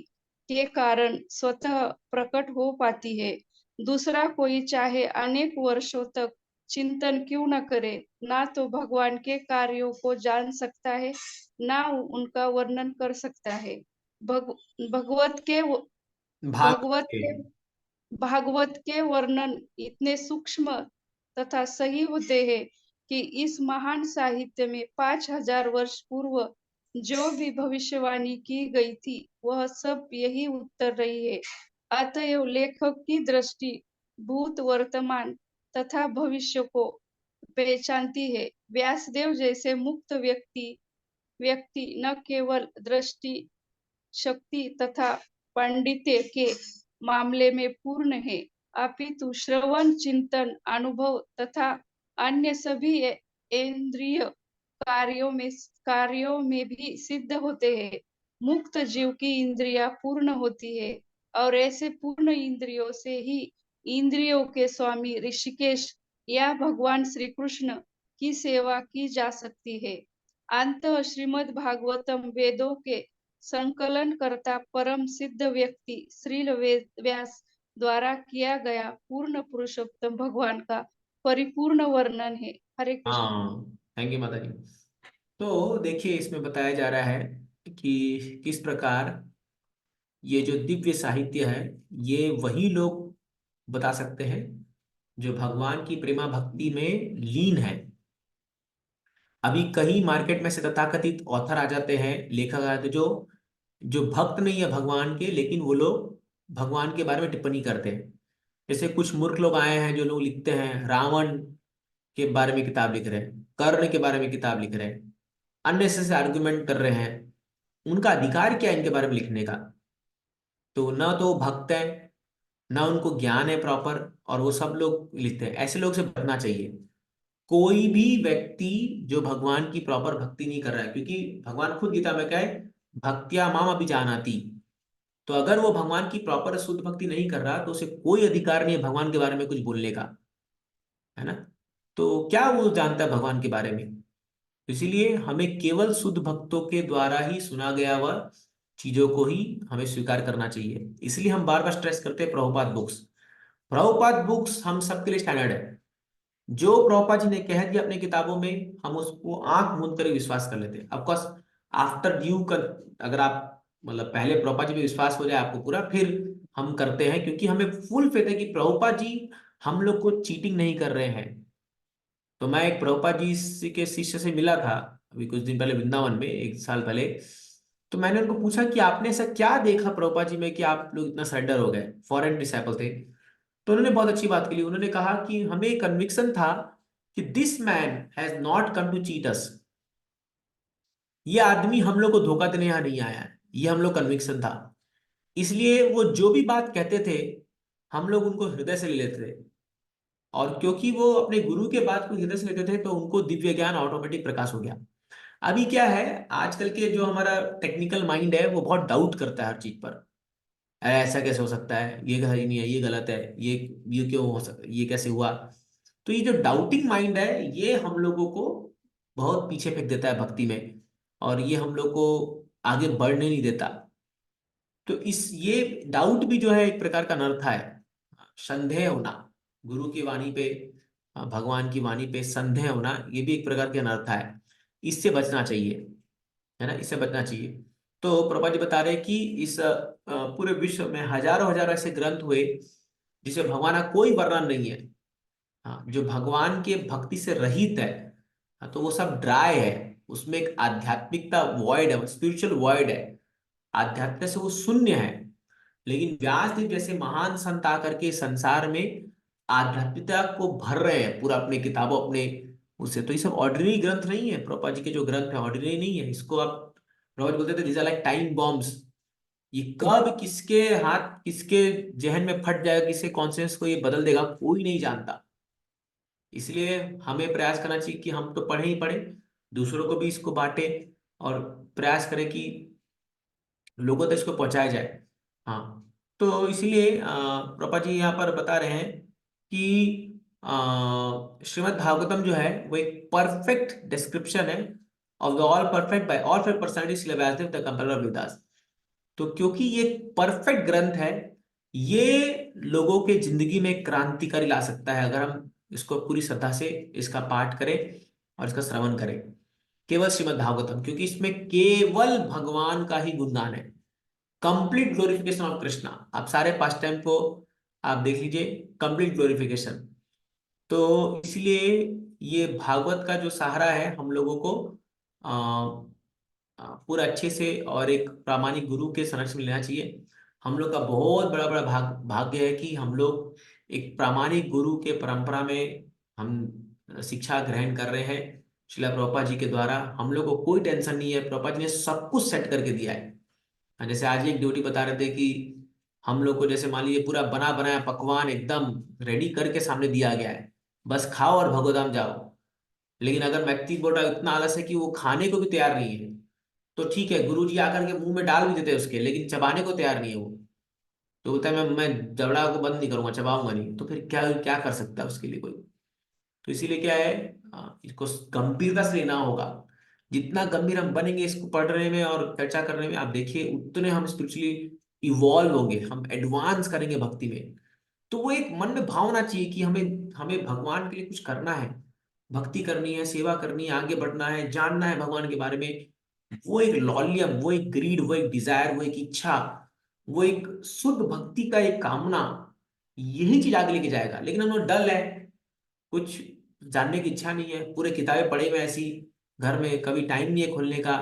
के कारण स्वतः प्रकट हो पाती है। दूसरा कोई चाहे अनेक वर्षों तक चिंतन क्यों न करे, ना तो भगवान के कार्यों को जान सकता है, ना उनका वर्णन कर सकता है। भग, भगवत के भाग भगवत के। के भागवत के वर्णन इतने सूक्ष्म तथा सही होते हैं कि इस महान साहित्य में 5,000 वर्ष पूर्व जो भी भविष्यवाणी की गई थी वह सब यही उत्तर रही है। अतएव लेखक की दृष्टि भूत, वर्तमान तथा भविष्य को पहचानती है। व्यासदेव जैसे मुक्त व्यक्ति न केवल दृष्टि शक्ति तथा पांडित्य के मामले में पूर्ण है, अपितु श्रवण, चिंतन, अनुभव तथा अन्य सभी इंद्रिय कार्यों में भी सिद्ध होते हैं। मुक्त जीव की इंद्रियां पूर्ण होती है और ऐसे पूर्ण इंद्रियों से ही इंद्रियों के स्वामी ऋषिकेश या भगवान श्री कृष्ण की सेवा की जा सकती है। अंत श्रीमद् भागवतम वेदों के संकलन करता परम सिद्ध व्यक्ति श्रील व्यास द्वारा किया गया पूर्ण पुरुषोत्तम भगवान का परिपूर्ण वर्णन है। हरे कृष्ण। हाँ, थैंक यू माता जी। तो देखिए, इसमें बताया जा रहा है कि किस प्रकार ये जो दिव्य साहित्य है, ये वही लोग बता सकते हैं जो भगवान की प्रेमा भक्ति में लीन है। अभी कई मार्केट में से तथाकथित ऑथर आ जाते हैं, लेखक आ जाते हैं, जो जो भक्त नहीं है भगवान के, लेकिन वो लोग भगवान के बारे में टिप्पणी करते हैं। जैसे कुछ मूर्ख लोग आए हैं जो लोग लिखते हैं, रावण के बारे में किताब लिख रहे हैं, कर्ण के बारे में किताब लिख रहे हैं, अननेसेसरी आर्गुमेंट कर रहे हैं। उनका अधिकार क्या है इनके बारे में लिखने का? तो ना तो वो भक्त है, ना उनको ज्ञान है प्रॉपर, और वो सब लोग लिखते हैं। ऐसे लोग से बचना चाहिए। कोई भी व्यक्ति जो भगवान की प्रॉपर भक्ति नहीं कर रहा है, क्योंकि भगवान खुद गीता में कहे भक्तिया माम अभिजानाति। तो अगर वो भगवान की प्रॉपर शुद्ध भक्ति नहीं कर रहा, तो उसे कोई अधिकार नहीं है भगवान के बारे में कुछ बोलने का, है ना? तो क्या वो जानता है भगवान के बारे में? इसीलिए हमें केवल शुद्ध भक्तों के द्वारा ही सुना गया वह चीजों को ही हमें स्वीकार करना चाहिए। इसलिए हम बार बार स्ट्रेस करते हैं प्रभुपाद बुक्स। प्रभुपाद बुक्स हम सबके लिए स्टैंडर्ड है। जो प्रभुपाद जी ने कह दिया अपने किताबों में, हम उसको आंख मूंद कर विश्वास कर लेते हैं। ऑफकोर्स आफ्टर ड्यू कर, अगर आप मतलब पहले प्रभुपाद जी पे विश्वास हो जाए आपको पूरा, फिर हम करते हैं, क्योंकि हमें फुल फेथ है कि प्रभुपाद जी हम लोग को चीटिंग नहीं कर रहे हैं। तो मैं एक प्रभुपाद के शिष्य से मिला था अभी कुछ दिन पहले वृंदावन में, 1 साल पहले। तो मैंने उनको पूछा कि आपने ऐसा क्या देखा प्रभुपाद जी में कि आप लोग इतना सरेंडर हो गए? फॉरेन डिसाइपल थे। तो उन्होंने बहुत अच्छी बात की। उन्होंने कहा कि हमें कन्विक्शन था कि this man has not come to cheat us. ये आदमी हम लोग को धोखा देने यहाँ नहीं आया है, ये हम लोग कन्विक्शन था। इसलिए वो जो भी बात कहते थे, हम लोग उनको हृदय से ले लेते थे। और क्योंकि वो अपने गुरु के बात को हृदय से लेते थे, तो उनको दिव्य ज्ञान ऑटोमेटिक प्रकाश हो गया। अभी क्या है, आजकल के जो हमारा टेक्निकल माइंड है वो बहुत डाउट करता है हर चीज पर। अरे ऐसा कैसे हो सकता है, ये सही नहीं है, ये गलत है, ये क्यों हो सकता, ये कैसे हुआ? तो ये जो डाउटिंग माइंड है, ये हम लोगों को बहुत पीछे फेंक देता है भक्ति में, और ये हम लोग को आगे बढ़ने नहीं देता। तो इस ये डाउट भी जो है एक प्रकार का अनर्था है। संदेह होना गुरु की वाणी पे, भगवान की वाणी पे संदेह होना, ये भी एक प्रकार की अनर्था है। इससे बचना चाहिए, है ना? इससे बचना चाहिए। तो प्रभुपाद जी बता रहे हैं कि इस पूरे विश्व में हजारों हजारों ऐसे ग्रंथ हुए जिसे भगवान का कोई वर्णन नहीं है। हाँ, जो भगवान के भक्ति से रहित है, हाँ, तो वो सब ड्राई है। उसमें एक आध्यात्मिकता वॉइड है, स्पिरिचुअल वॉइड है। आध्यात्म से वो शून्य है। लेकिन व्यासदेव जैसे महान संत आकर के संसार में आध्यात्मिकता को भर रहे हैं पूरा अपने किताबों अपने उससे। तो ये सब ऑर्डिनरी ग्रंथ नहीं है। प्रभुपाद जी के जो ग्रंथ है ऑर्डिनरी नहीं है। इसको आप, प्रभुपाद बोलते थे, these are like time bombs. ये कब किसके हाथ, किसके जहन में फट जाएगा, किसके कॉन्शियस को ये बदल देगा, कोई नहीं जानता। इसलिए हमें प्रयास करना चाहिए कि हम तो पढ़े ही पढ़े, दूसरों को भी इसको बांटे और प्रयास करें कि लोगों तक इसको पहुंचाया जाए। हाँ, तो इसीलिए प्रभा जी यहाँ पर बता रहे हैं कि श्रीमद् भागवतम जो है वो एक परफेक्ट डिस्क्रिप्शन है of the all perfect by all perfect personality Srila Vyasadeva the compiler of Vedas. तो क्योंकि ये परफेक्ट ग्रंथ है, ये लोगों के जिंदगी में क्रांतिकारी ला सकता है अगर हम इसको पूरी श्रद्धा से इसका पाठ करें और इसका श्रवण करें। केवल श्रीमद् भागवतम, क्योंकि इसमें केवल भगवान का ही गुणगान है, कंप्लीट ग्लोरिफिकेशन ऑफ कृष्णा। आप सारे पास्ट टाइम को आप देख लीजिए, कंप्लीट ग्लोरिफिकेशन। तो इसलिए ये भागवत का जो सहारा है हम लोगों को पूरा अच्छे से और एक प्रामाणिक गुरु के संरक्षण में लेना चाहिए। हम लोग का बहुत बड़ा बड़ा भाग्य है कि हम लोग एक प्रामाणिक गुरु के परंपरा में हम शिक्षा ग्रहण कर रहे हैं। श्रीला प्रभुपाद जी के द्वारा हम लोग को कोई टेंशन नहीं है, प्रभुपाद जी ने सब कुछ सेट करके दिया है। जैसे आज ही एक ड्यूटी बता रहे थे कि हम लोग को जैसे मान लीजिए पूरा बना बनाया पकवान एकदम रेडी करके सामने दिया गया है, बस खाओ और भगवदाम जाओ। लेकिन अगर व्यक्ति बोल रहा है इतना आलस है कि वो खाने को भी तैयार नहीं है, तो ठीक है, गुरु जी आकर के मुंह में डाल भी देते हैं उसके, लेकिन चबाने को तैयार नहीं है वो। तो बोलता है मैं जबड़ा को बंद नहीं करूंगा, चबाऊंगा नहीं। तो फिर क्या क्या कर सकता है उसके लिए कोई? तो इसीलिए क्या है, इसको गंभीरता से लेना होगा। जितना गंभीर हम बनेंगे इसको पढ़ने में और चर्चा करने में, आप देखिए उतने हम स्पिरिचुअली इवॉल्व होंगे, हम एडवांस करेंगे भक्ति में। तो वो एक मन में भावना चाहिए कि हमें हमें भगवान के लिए कुछ करना है, भक्ति करनी है, सेवा करनी है, आगे बढ़ना है, जानना है भगवान के बारे में। वो एक लॉलियम, वो एक ग्रीड, वो एक डिजायर, वो एक इच्छा, वो एक शुद्ध भक्ति का एक कामना, यही चीज आगे लेके जाएगा। लेकिन हम लोग डल है, कुछ जानने की इच्छा नहीं है, पूरे किताबें पढ़े हुए ऐसी, घर में कभी टाइम नहीं है खोलने का।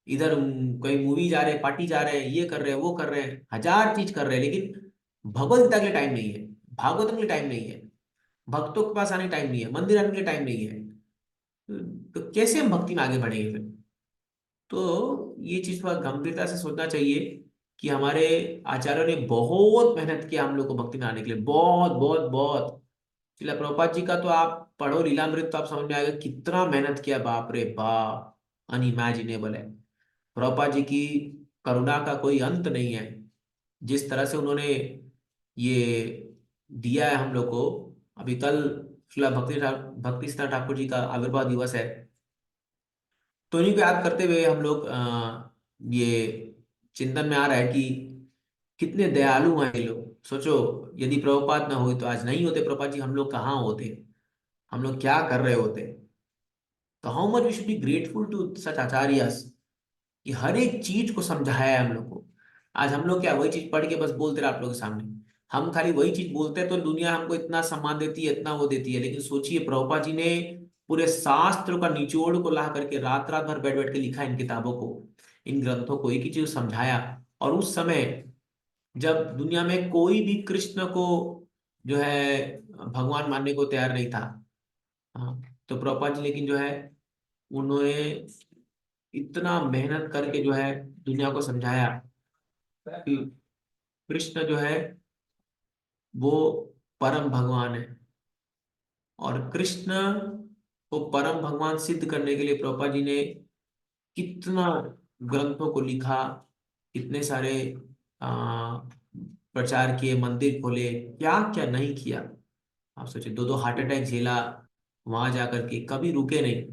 इधर कोई मूवी जा रहे हैं, पार्टी जा रहे हैं, ये कर रहे हैं, वो कर रहे हैं, हजार चीज कर रहे हैं, लेकिन भगवत गीता के लिए टाइम नहीं है, भागवतम के लिए टाइम नहीं है, भक्तों के पास आने टाइम नहीं है, मंदिर आने के लिए टाइम नहीं है। तो कैसे हम भक्ति में आगे बढ़ेंगे फिर? तो ये चीज थोड़ा गंभीरता से सोचना चाहिए कि हमारे आचार्यों ने बहुत मेहनत किया हम लोग को भक्ति में आने के लिए, बहुत बहुत बहुत। श्रीला प्रभुपाद जी का तो आप पढ़ो लीलामृत तो आप समझ में आएगा कितना मेहनत किया, बाप रे बाप, अनइमेजिनेबल है। प्रभुपाद जी की करुणा का कोई अंत नहीं है। जिस तरह से उन्होंने ये दिया है हम लोग को। अभी कल श्रीला भक्ति सिद्धार्थ ठाकुर जी का आविर्भाव दिवस है, तो इन्हीं को याद करते हुए हम लोग ये चिंतन में आ रहा है कि कितने दयालु हैं ये लोग। सोचो, यदि प्रभुपाद ना हुए तो आज नहीं होते प्रभुपाद जी, हम लोग कहाँ होते, हम लोग क्या कर रहे होते। तो how much we should be grateful to such acharyas कि हर एक चीज को समझाया है हम लोग को। आज हम लोग क्या वही चीज पढ़ के बस बोलते रहे आप लोगों के सामने, हम खाली वही चीज बोलते हैं तो दुनिया हमको इतना सम्मान देती है, इतना वो देती है। लेकिन सोचिए प्रभुपाद जी ने पूरे शास्त्र का निचोड़ को ला करके रात रात भर बैठ बैठ के लिखा इन किताबों को, इन ग्रंथों को, एक ही चीज समझाया। और उस समय जब दुनिया में कोई भी कृष्ण को जो है भगवान मानने को तैयार नहीं था। हाँ, तो प्रभुपाद जी लेकिन जो है उन्होंने इतना मेहनत करके जो है दुनिया को समझाया कि कृष्ण जो है वो परम भगवान है। और कृष्ण को परम भगवान सिद्ध करने के लिए प्रभुपाद जी ने कितना ग्रंथों को लिखा, इतने सारे आ, प्रचार किए, मंदिर खोले, क्या क्या नहीं किया। आप सोचिए, दो दो हार्ट अटैक झेला, वहां जाकर के कभी रुके नहीं।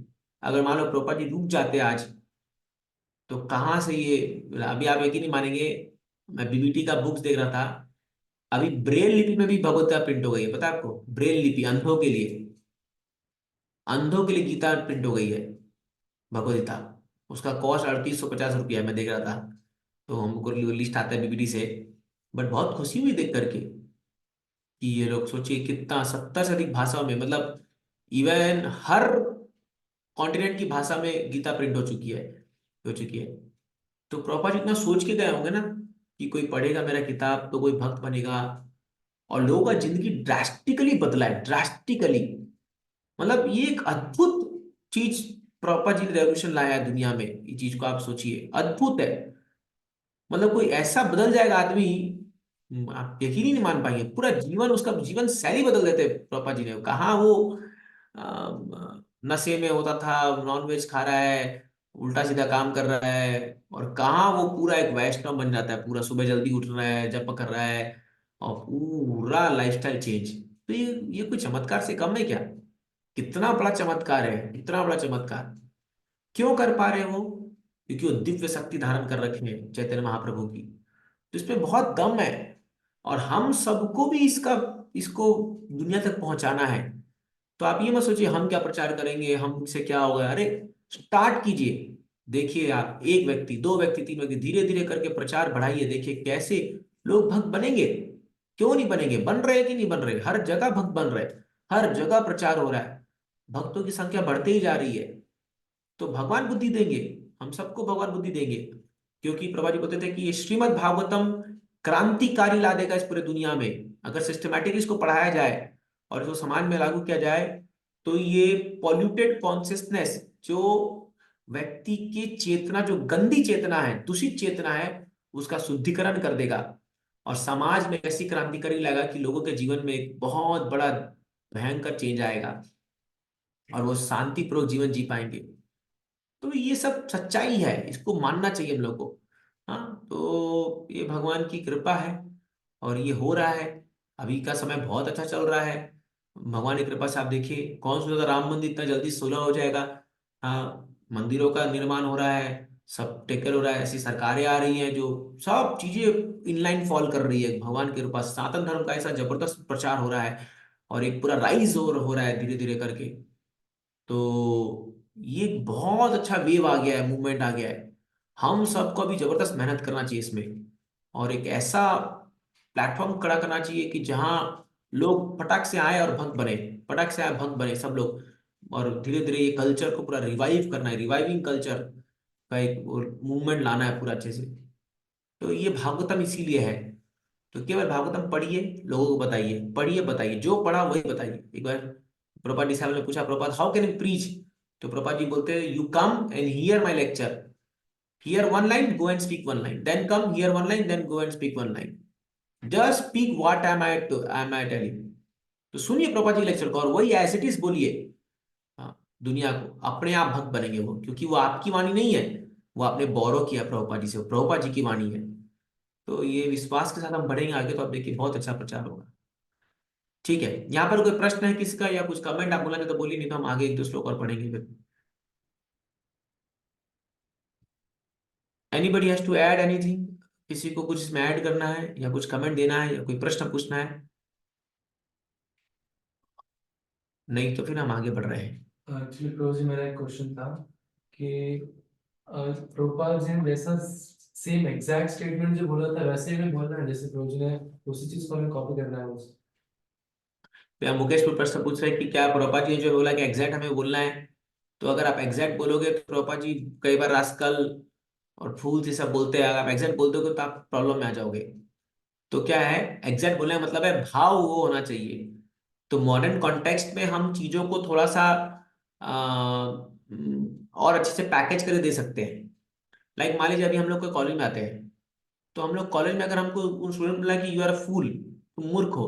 अगर मान लो प्रभुपाद जी रुक जाते आज, तो कहाँ से ये, अभी आप यकीन नहीं मानेंगे, मैं बीबीटी का बुक्स देख रहा था, अभी ब्रेल लिपि में भी भगवत प्रिंट हो गई है, पता है आपको? ब्रेल लिपि अंधों के लिए, अंधों के लिए गीता प्रिंट हो गई है, भगवत गीता। उसका कॉस्ट 3850 रुपया है, मैं देख रहा था। तो हमको लिस्ट आता है बीबीटी से। बट बहुत खुशी हुई देख करके कि ये लोग, सोचिए कितना, 70 से अधिक भाषाओं में, मतलब इवन हर कॉन्टिनेंट की भाषा में गीता प्रिंट हो चुकी है। तो प्रभुपाद जी इतना सोच के गए होंगे ना कि कोई पढ़ेगा मेरा किताब तो कोई भक्त बनेगा। और लोगों का जिंदगी ड्रास्टिकली बदला है, ड्रास्टिकली। मतलब ये एक अद्भुत चीज प्रभुपाद जी ने रेवोल्यूशन लाया है दुनिया में, ये चीज को आप सोचिए, अद्भुत है। मतलब कोई ऐसा बदल जाएगा आदमी, आप यकीन ही नहीं मान पाएंगे, पूरा जीवन, उसका जीवन शैली बदल देते प्रभुपाद जी ने। कहा वो नशे में होता था, नॉन वेज खा रहा है, उल्टा सीधा काम कर रहा है, और कहाँ वो पूरा एक वैष्णव बन जाता है, पूरा सुबह जल्दी उठ रहा है, जप कर रहा है, और पूरा लाइफस्टाइल चेंज। तो ये कोई चमत्कार से कम है क्या? कितना बड़ा चमत्कार है, कितना बड़ा चमत्कार। क्यों कर पा रहे हैं वो? क्योंकि वो दिव्य शक्ति धारण कर रखे हैं चैतन्य महाप्रभु की। तो इसमें बहुत दम है, और हम सबको भी इसको दुनिया तक पहुंचाना है। तो आप ये मत सोचिए हम क्या प्रचार करेंगे, हमसे क्या होगा। अरे स्टार्ट कीजिए, देखिए आप, एक व्यक्ति, दो व्यक्ति, तीन व्यक्ति, धीरे धीरे करके प्रचार बढ़ाइए, देखिए कैसे लोग भक्त बनेंगे। क्यों नहीं बनेंगे? बन रहे हैं कि नहीं बन रहे? हर जगह भक्त बन रहे हैं, हर जगह प्रचार हो रहा है, भक्तों की संख्या बढ़ते ही जा रही है। तो भगवान बुद्धि देंगे, हम सबको भगवान बुद्धि देंगे। क्योंकि प्रभा जी बोलते थे कि ये श्रीमद् भागवतम क्रांतिकारी ला देगा इस पूरे दुनिया में। अगर सिस्टमेटिकली इसको पढ़ाया जाए और इसको समाज में लागू किया जाए, तो ये पॉल्यूटेड कॉन्सियसनेस, जो व्यक्ति की चेतना, जो गंदी चेतना है, दूषित चेतना है, उसका शुद्धिकरण कर देगा, और समाज में ऐसी क्रांतिकारी लाएगा कि लोगों के जीवन में एक बहुत बड़ा भयंकर चेंज आएगा, और वो शांतिपूर्वक जीवन जी पाएंगे। तो ये सब सच्चाई है, इसको मानना चाहिए हम लोग को। हाँ, तो ये भगवान की कृपा है, और ये हो रहा है। अभी का समय बहुत अच्छा चल रहा है, भगवान की कृपा से। आप देखिए कौन सोचा था राम मंदिर इतना जल्दी 16 हो जाएगा। हाँ, मंदिरों का निर्माण हो रहा है, सब टेकर हो रहा है, ऐसी सरकारें आ रही हैं जो सब चीजें इनलाइन फॉल कर रही है भगवान की कृपा से। सनातन धर्म का ऐसा जबरदस्त प्रचार हो रहा है, और एक पूरा राइज हो रहा है धीरे धीरे करके। तो ये बहुत अच्छा वेव आ गया है, मूवमेंट आ गया है। हम सबको अभी जबरदस्त मेहनत करना चाहिए इसमें, और एक ऐसा प्लेटफॉर्म खड़ा करना चाहिए कि जहां लोग फटाक से आए और भक्त बने, फटाक से आए भक्त बने सब लोग। और धीरे धीरे ये कल्चर को पूरा रिवाइव करना है, रिवाइविंग कल्चर का एक मूवमेंट लाना है पूरा अच्छे से। तो ये भागवतम इसीलिए है। तो केवल भागवतम पढ़िए, लोगों को बताइए, पढ़िए बताइए, जो पढ़ा वही बताइए। एक बार प्रभुपाद जी साहब ने पूछा, Prabhupada how can you preach? तो प्रभुपाद जी बोलते हैं, you come and hear my lecture, hear one line, go and speak one line, then come hear one line, then go and speak one line, just speak what I am telling. तो सुनिए प्रभुपाद जी lecture को, और वही as it is बोलिए। हाँ, दुनिया को अपने आप भक्त बनेंगे वो, क्योंकि वो आपकी वाणी नहीं है, वो आपने बोरो किया प्रभुपाद जी से, वो प्रभुपाद जी की वाणी है। तो ये विश्वास के साथ हम बढ़ेंगे आगे, तो आप देखिए बहुत अच्छा प्रचार होगा। ठीक है, यहाँ पर कोई प्रश्न है किसका, या कुछ कमेंट आप बोला तो बोलिए, नहीं तो हम आगे एक दो श्लोक और पढ़ेंगे फिर। Anybody has to add anything? किसी को कुछ इसमें ऐड करना है, या कुछ कमेंट देना है, या कोई प्रश्न पूछना है? नहीं तो फिर हम आगे बढ़ रहे हैं। एक्चुअली प्रो जी, मेरा एक क्वेश्चन था कि प्रोपाल जी ने वैसा सेम एग्जैक्ट स्टेटमेंट जो बोला था वैसे ही हमें बोलना है, जैसे प्रो जी ने उसी चीज को हमें कॉपी करना है बस। तो यहाँ मुकेश पर प्रश्न पूछ रहे हैं कि क्या प्रभुपाद जी ने जो बोला कि एग्जैक्ट हमें बोलना है? तो अगर आप एग्जैक्ट बोलोगे तो प्रभुपाद जी कई बार रास्कल और फूल से सब बोलते हैं, अगर आप एग्जैक्ट बोल दोगे तो आप प्रॉब्लम में आ जाओगे। तो क्या है, एग्जैक्ट बोलने का मतलब है भाव वो होना चाहिए। तो मॉडर्न कॉन्टेक्स्ट में हम चीजों को थोड़ा सा और अच्छे से पैकेज करके दे सकते हैं। लाइक मान लीजिए अभी हम लोग कोई कॉलेज में आते हैं, तो हम लोग कॉलेज में अगर हमको उन स्टूडेंट बोला कि यू आर फूल, तुम मूर्ख हो,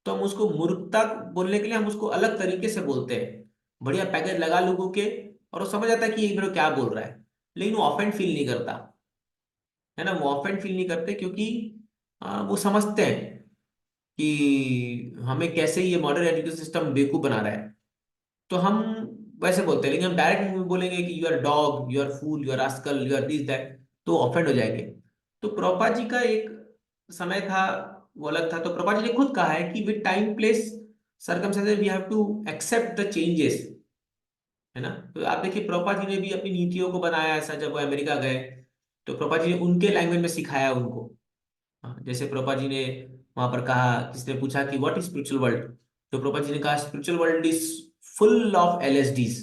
तो हम उसको मूर्खता बोलने के लिए हम उसको अलग तरीके से बोलते हैं, बढ़िया पैकेज लगा लोगों के, और वो समझ आता है कि ये मेरे को क्या बोल रहा है। लेकिन वो ऑफेंड फील नहीं करता, है ना, वो ऑफेंड फील नहीं करते, क्योंकि वो समझते हैं कि हमें कैसे ये मॉडर्न एजुकेशन सिस्टम बेवकूफ बना रहा है। तो हम वैसे बोलते हैं, लेकिन हम डायरेक्ट मुंह में बोलेंगे कि you are dog, you are fool, you are rascal, you are this that, तो ऑफेंड हो जाएंगे। तो प्रभुपाद जी का एक समय था, वो अलग था। तो प्रभुपाद जी ने खुद कहा है कि with time place circumstances we have to accept the changes, है ना। तो आप देखिए प्रभुपाद जी ने भी अपनी नीतियों को बनाया ऐसा, जब वो अमेरिका गए तो प्रभुपाद जी ने उनके लैंग्वेज में सिखाया उनको। हाँ, जैसे प्रभुपाद जी ने वहां पर कहा, किसने पूछा कि व्हाट इज स्पिरिचुअल वर्ल्ड, तो प्रभुपाद जी ने कहा spiritual world is full of LSDs.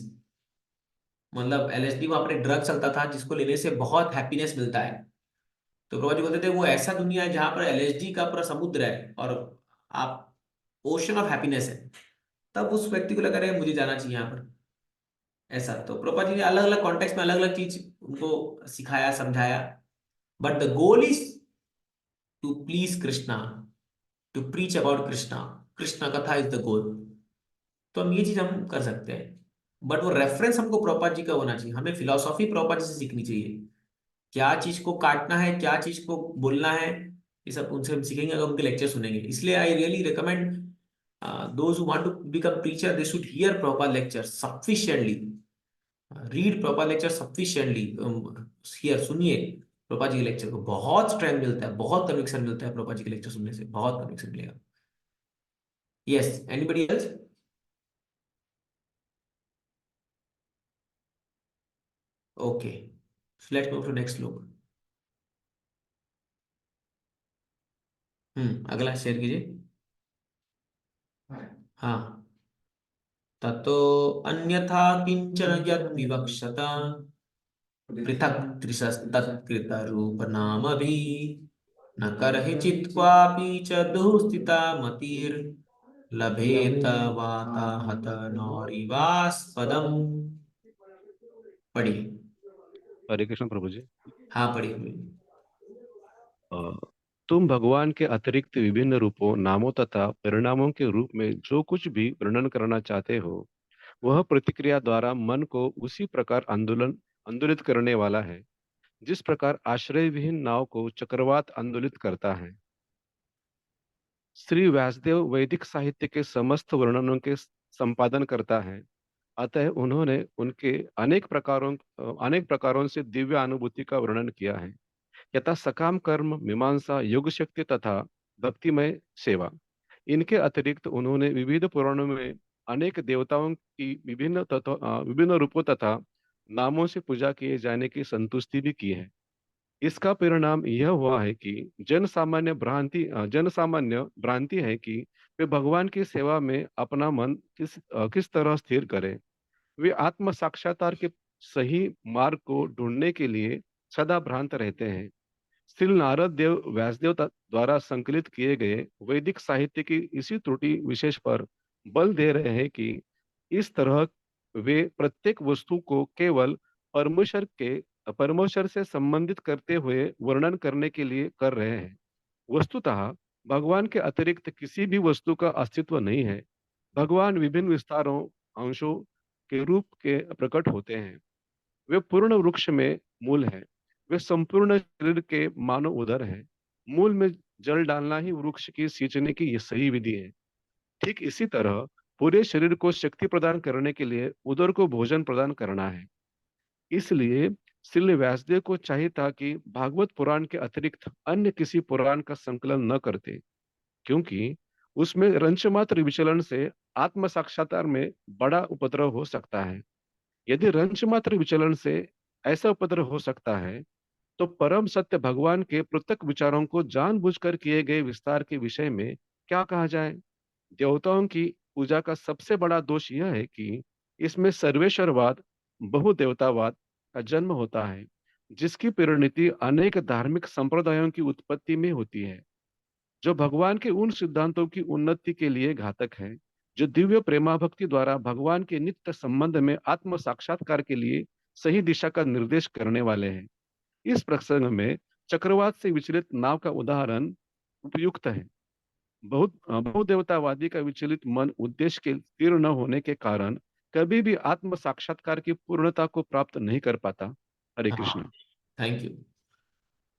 मतलब एलएसडी वहां पर एक ड्रग चलता था जिसको लेने से बहुत हैप्पीनेस मिलता है। तो प्रभुपाद जी बोलते थे वो ऐसा दुनिया है जहां पर एलएसडी का पूरा समुद्र है, और आप ओशन ऑफ हैप्पीनेस है। तब उस व्यक्ति को लगा रहे मुझे जाना चाहिए यहाँ पर, ऐसा। तो प्रभुपाद जी ने अलग अलग कॉन्टेक्स्ट में अलग अलग चीज उनको सिखाया, समझाया। But the goal is to please Krishna, to preach about Krishna. Krishna katha is the goal. तो हम ये चीज हम कर सकते हैं, बट वो रेफरेंस हमको प्रभुपाद जी का होना चाहिए। हमें फिलोसॉफी प्रभुपाद जी से सीखनी चाहिए, क्या चीज को काटना है, क्या चीज को बोलना है, ये सब उनसे हम सीखेंगे अगर उनके लेक्चर सुनेंगे। इसलिए I really recommend those who want to become preacher, they should hear Prabhupada lecture sufficiently, read Prabhupada lecture sufficiently, hear सुनिए प्रभुपाद जी के लेक्चर को। बहुत स्ट्रेंथ मिलता है, बहुत कन्विक्शन मिलता है प्रभुपाद जी के लेक्चर सुनने से, बहुत कन्विक्शन मिलेगा। Yes, anybody else? Okay, let's move to next shloka. अगला शेयर कीजिए। हाँ, ततो अन्यथा किंचन यद विवक्षत पृथक त्रिशस्तत्कृत रूप नाम भी न करहि चित्वापि च दुःस्थिता मतिर् लभेत वाताहत नौरिवास्पदम्। पढ़िए। हरे कृष्ण प्रभु जी। हाँ पढ़िए पढ़िए। अ, तुम भगवान के अतिरिक्त विभिन्न रूपों, नामों तथा परिणामों के रूप में जो कुछ भी वर्णन करना चाहते हो, वह प्रतिक्रिया द्वारा मन को उसी प्रकार आंदोलित करने वाला है, जिस प्रकार आश्रय विहीन नाव को चक्रवात आंदोलित करता है। श्री व्यासदेव वैदिक साहित्य के समस्त वर्णनों के संपादन करता है, अतः उन्होंने उनके अनेक प्रकारों से दिव्य अनुभूति का वर्णन किया है, यथा सकाम कर्म, मीमांसा, योग शक्ति तथा भक्तिमय सेवा। इनके अतिरिक्त उन्होंने विविध पुराणों में अनेक देवताओं की विभिन्न रूपों तथा नामों से पूजा किए जाने की संतुष्टि भी की है। इसका परिणाम यह हुआ है कि जन सामान्य भ्रांति है कि वे भगवान की सेवा में अपना मन किस तरह स्थिर करें। वे आत्म साक्षात्कार के सही मार्ग को ढूंढने के लिए सदा भ्रांत रहते हैं। श्री नारद देव व्यासदेव द्वारा संकलित किए गए वैदिक साहित्य की इसी त्रुटि विशेष पर बल दे रहे हैं कि इस तरह वे प्रत्येक वस्तु को केवल परमेश्वर से संबंधित करते हुए वर्णन करने के लिए कर रहे हैं। वस्तुतः भगवान के अतिरिक्त किसी भी वस्तु का अस्तित्व नहीं है। भगवान विभिन्न विस्तारों, अंशों के रूप के प्रकट होते हैं। वे पूर्ण वृक्ष में मूल है। वे संपूर्ण शरीर के मानव उदर है। मूल में जल डालना ही वृक्ष की सींचने की ये सही विधि है। ठीक इसी तरह पूरे शरीर को शक्ति प्रदान करने के लिए उदर को भोजन प्रदान करना है। इसलिए श्री व्यासदेव को चाहिए था कि भागवत पुराण के अतिरिक्त अन्य किसी पुराण का संकलन न करते, क्योंकि उसमें रंचमात्र विचलन से आत्म साक्षात्कार में बड़ा उपद्रव हो सकता है। यदि रंचमात्र विचलन से ऐसा उपद्रव हो सकता है, तो परम सत्य भगवान के पृथक विचारों को जानबूझकर किए गए विस्तार के विषय में क्या कहा जाए। देवताओं की पूजा का सबसे बड़ा दोष यह है कि इसमें सर्वेश्वरवाद, बहुदेवतावाद का जन्म होता है, जिसकी परिणति अनेक धार्मिक संप्रदायों की उत्पत्ति में होती है, जो भगवान के उन सिद्धांतों की उन्नति के लिए घातक है, जो दिव्य प्रेमा भक्ति द्वारा भगवान के नित्य संबंध में आत्म साक्षात्कार के लिए सही दिशा का निर्देश करने वाले हैं। इस प्रसंग में चक्रवात से विचलित नाव का उदाहरण उपयुक्त है। बहुदेवतावादी का विचलित मन उद्देश्य के स्थिर न होने के कारण कभी भी आत्म साक्षात्कार की पूर्णता को प्राप्त नहीं कर पाता। हरे कृष्ण। हाँ, थैंक यू।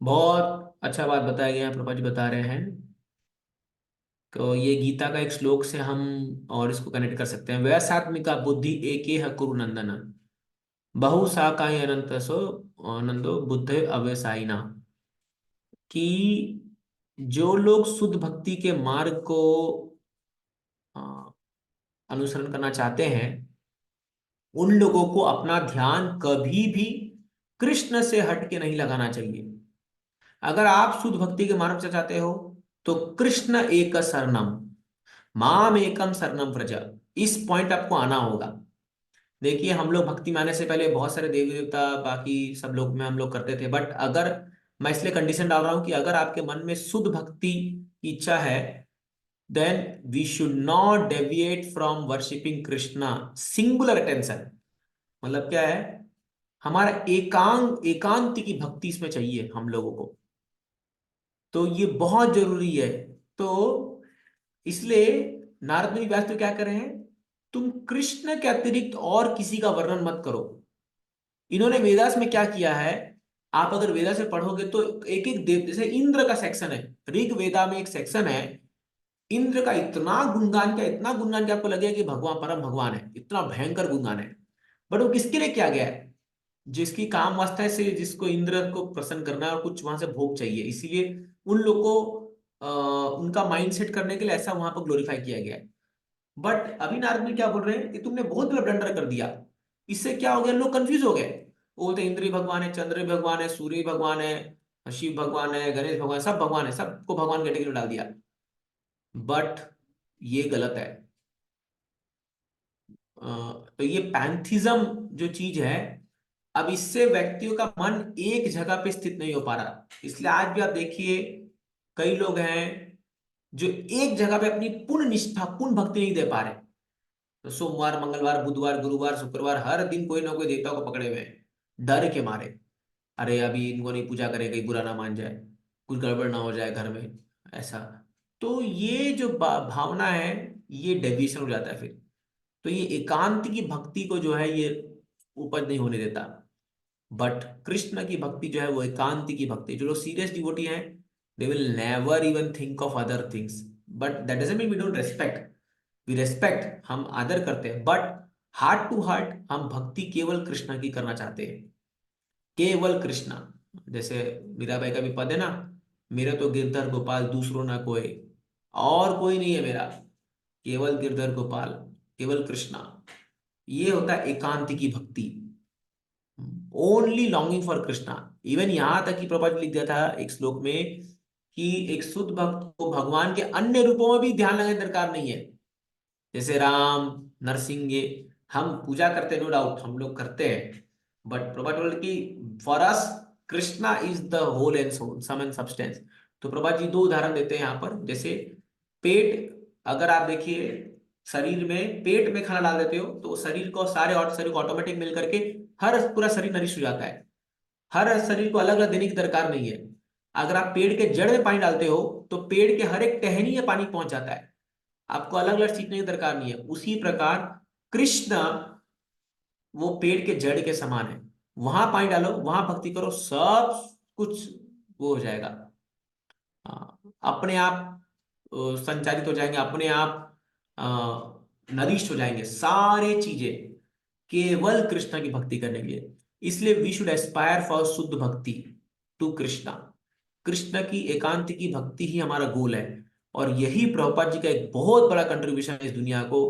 बहुत अच्छा बात बताया गया है, प्रभा जी बता रहे हैं। तो ये गीता का एक श्लोक से हम और इसको कनेक्ट कर सकते हैं। वैसात्मिका बुद्धि एके कुरु नंदन बहु साकाय अनंत सो नंदो बुद्ध अव्यसायिना। कि जो लोग शुद्ध भक्ति के मार्ग को अ, अनुसरण करना चाहते हैं, उन लोगों को अपना ध्यान कभी भी कृष्ण से हट के नहीं लगाना चाहिए। अगर आप शुद्ध भक्ति के मार्ग से चाहते हो तो कृष्ण एक शरणम, माम एकम शरणम व्रज, इस पॉइंट आपको आना होगा। देखिए, हम लोग भक्ति में आने से पहले बहुत सारे देवी देवता बाकी सब लोग में हम लोग करते थे, बट अगर मैं इसलिए कंडीशन डाल रहा हूं कि अगर आपके मन में शुद्ध भक्ति की इच्छा है, then we should not deviate from worshipping Krishna singular attention. मतलब क्या है, हमारा एकांत की भक्ति इसमें चाहिए हम लोगों को। तो ये बहुत जरूरी है। तो इसलिए नारद मुनि व्यास तो क्या कर रहे हैं, तुम कृष्ण के अतिरिक्त और किसी का वर्णन मत करो। इन्होंने वेदास में क्या किया है, आप अगर वेदा से पढ़ोगे तो एक एक देव, जैसे इंद्र का सेक्शन है, ऋग वेदा में एक सेक्शन है, इंद्र का इतना गुणगान किया, इतना गुणगान किया, आपको लगेगा कि भगवान परम भगवान है, इतना भयंकर गुणगान है। बट वो किसके लिए किया गया है? जिसकी काम वास्ता से, जिसको इंद्र को प्रसन्न करना है और कुछ वहां से भोग चाहिए, इसीलिए उन लोग को उनका माइंड सेट करने के लिए ऐसा वहां पर ग्लोरीफाई किया गया है। बट अभी नारद मुनि क्या बोल रहे हैं कि तुमने बहुत बड़ा ब्लंडर कर दिया। इससे क्या हो गया, लोग कंफ्यूज हो गए। वो बोलते इंद्र भगवान है, चंद्र भगवान है, सूर्य भगवान है, शिव भगवान है, गणेश भगवान, सब भगवान है, सबको भगवान कैटेगरी में डाल दिया। बट ये गलत है। तो ये पैंथिज्म जो चीज है, अब इससे व्यक्तियों का मन एक जगह पे स्थित नहीं हो पा रहा। इसलिए आज भी आप देखिए कई लोग हैं जो एक जगह पे अपनी पूर्ण निष्ठा, पूर्ण भक्ति नहीं दे पा रहे। तो सोमवार, मंगलवार, बुधवार, गुरुवार, शुक्रवार, हर दिन कोई ना कोई देवता को पकड़े हुए हैं डर के मारे। अरे अभी इनको नहीं पूजा करें, कहीं बुरा ना मान जाए, कुछ गड़बड़ ना हो जाए घर में, ऐसा। तो ये जो भावना है, ये डेविएशन हो जाता है फिर। तो ये एकांत की भक्ति को जो है ये उपज नहीं होने देता। बट कृष्ण की भक्ति जो है वो एकांत की भक्ति। जो लोग सीरियस डिवोटी हैं, they will never even think of other things. But that doesn't mean we don't respect, we respect, हम आदर करते हैं, बट हार्ट टू हार्ट हम भक्ति केवल कृष्ण की करना चाहते हैं, केवल कृष्ण। जैसे मीराबाई का भी पद है ना, मेरा तो गिरधर गोपाल दूसरों ना कोई, और कोई नहीं है मेरा, केवल गिरधर गोपाल, केवल कृष्णा। ये होता है एकांत की भक्ति, only longing for Krishna. Even यहां तक कि प्रभुपाद ने लिख दिया था एक श्लोक में कि एक शुद्ध भक्त को भगवान के अन्य रूपों में भी ध्यान लगाने की दरकार नहीं है। जैसे राम, नरसिंह, ये हम पूजा करते हैं, नो डाउट हम लोग करते हैं, बट प्रभुपाद बोले कि for us Krishna is the whole and soul, sum and substance. तो प्रभुपाद जी दो उदाहरण देते हैं यहाँ पर। जैसे पेट, अगर आप देखिए शरीर में पेट में खाना डाल देते हो तो शरीर को, सारे और शरीर को ऑटोमेटिक मिल करके हर पूरा शरीर नरिश हो जाता है। हर शरीर को अलग अलग देने की दरकार नहीं है। अगर आप पेड़ के जड़ में पानी डालते हो तो पेड़ के हर एक टहनी में पानी पहुंच जाता है, आपको अलग अलग सीखने की दरकार नहीं है। उसी प्रकार कृष्ण वो पेड़ के जड़ के समान है, वहां पानी डालो, वहां भक्ति करो, सब कुछ वो हो जाएगा। अपने आप संचालित हो जाएंगे, अपने आप नरिश हो जाएंगे सारे चीजें, केवल कृष्ण की भक्ति करने के लिए। इसलिए वी शुड एस्पायर फॉर शुद्ध भक्ति टू कृष्णा। कृष्ण की एकांत की भक्ति ही हमारा गोल है। और यही प्रभुपाद जी का एक बहुत बड़ा कंट्रीब्यूशन है इस दुनिया को,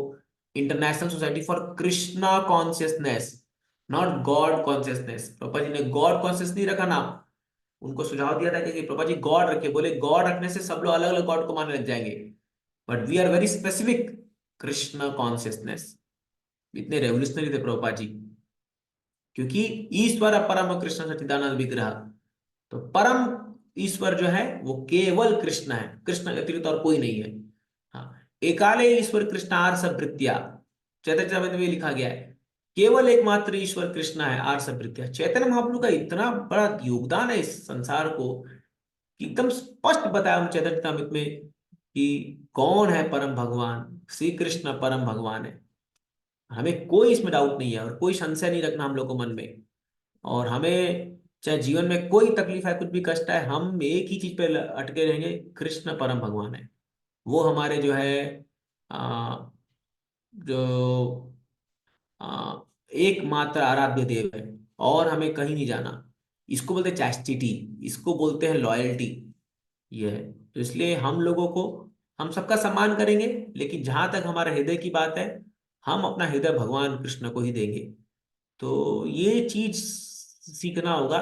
International Society for Krishna Consciousness, not God consciousness. Prabhupada ji ने गॉड कॉन्शियस नहीं रखा नाम, उनको सुझाव दिया था कि प्रभुपाद जी गॉड रखे, बोले गॉड रखने से सब लोग अलग अलग गॉड को मानने लग जाएंगे, but we are very specific, Krishna consciousness. इतने रेवोल्यूशनरी थे प्रभुपाद जी, क्योंकि ईश्वर परम कृष्ण सच्चिदानंद विग्रह। तो परम ईश्वर जो है वो केवल कृष्ण है, कृष्ण के अतिरिक्त और कोई नहीं है। हाँ, एकाले ईश्वर कृष्ण आर सब वृत्तिया, चैतन्य चरितामृत में लिखा गया है, केवल एकमात्र ईश्वर कृष्ण है आर सब वृत्तिया। चैतन्य महाप्रभु का इतना बड़ा योगदान है इस संसार को कि एकदम स्पष्ट बताया उन चैतन्य चरितामृत में कि कौन है परम भगवान, श्री कृष्ण परम भगवान है। हमें कोई इसमें डाउट नहीं है और कोई संशय नहीं रखना हम लोग को मन में। और हमें चाहे जीवन में कोई तकलीफ है, कुछ भी कष्ट है, हम एक ही चीज पे अटके रहेंगे, कृष्ण परम भगवान है। वो हमारे जो है जो एकमात्र आराध्य देव है, और हमें कहीं नहीं जाना। इसको बोलते हैं चैस्टिटी, इसको बोलते हैं लॉयल्टी। ये है, तो इसलिए हम लोगों को, हम सबका सम्मान करेंगे, लेकिन जहां तक हमारे हृदय की बात है, हम अपना हृदय भगवान कृष्ण को ही देंगे। तो ये चीज सीखना होगा।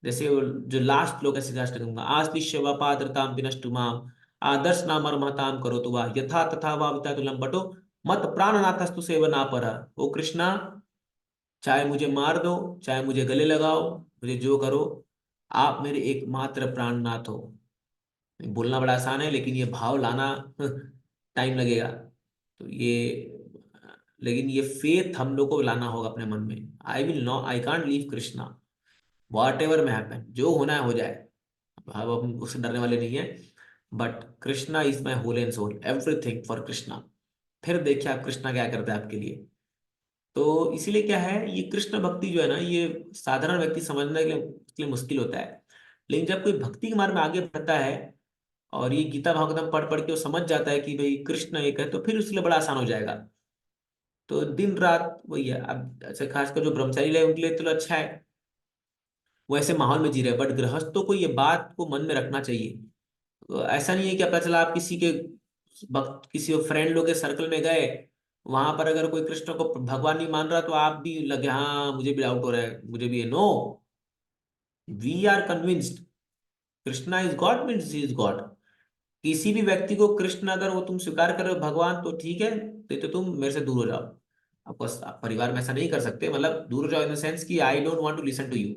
जैसे जो लास्ट श्लोक है, सीधा कहूंगा, आस्तिष्य व पात्रताम विनष्टु माम आदर्श नामर महताम करो तो वा यथा तथा वा विता तुलम बटो मत प्राणनाथस्तु सेवना पर। ओ कृष्णा, चाहे मुझे मार दो, चाहे मुझे गले लगाओ, मुझे जो करो, आप मेरे एकमात्र प्राणनाथ हो। बोलना बड़ा आसान है, लेकिन ये भाव लाना टाइम लगेगा। तो ये, लेकिन ये फेथ हम लोग को लाना होगा अपने मन में। I will not, I can't leave Krishna, what ever में हैपन, जो होना है हो जाए। अब हम उससे डरने वाले नहीं है, but Krishna is my whole and soul, everything for Krishna. फिर देखिए आप कृष्णा क्या करता है आपके लिए। तो इसीलिए क्या है, ये कृष्ण भक्ति जो है ना, ये साधारण व्यक्ति समझने के लिए मुश्किल होता है। लेकिन जब कोई भक्ति के मार्ग में आगे बढ़ता है और ये गीता भागवतम पढ़ पढ़ के वो समझ जाता है कि भाई कृष्ण एक है, तो फिर उसके लिए बड़ा आसान हो जाएगा। तो दिन रात वही है। अब अच्छा, खासकर जो ब्रह्मचारी रहे उनके लिए तो अच्छा है, वो ऐसे माहौल में जी रहे हैं। बट गृहस्थों को ये बात को मन में रखना चाहिए। तो ऐसा नहीं है कि पता चला आप किसी के भक्त, किसी फ्रेंड लोग के सर्कल में गए, वहां पर अगर कोई कृष्ण को भगवान नहीं मान रहा तो आप भी लगे हाँ मुझे भी डाउट हो रहा है, मुझे भी। No, we are convinced Krishna is God, means he is God. किसी भी व्यक्ति को कृष्ण अगर वो तुम स्वीकार कर रहे हो भगवान, तो ठीक है, तो तुम मेरे से दूर हो जाओ। आपको आप परिवार में ऐसा नहीं कर सकते, मतलब दूर हो जाओ इन द सेंस कि I don't want to listen to you.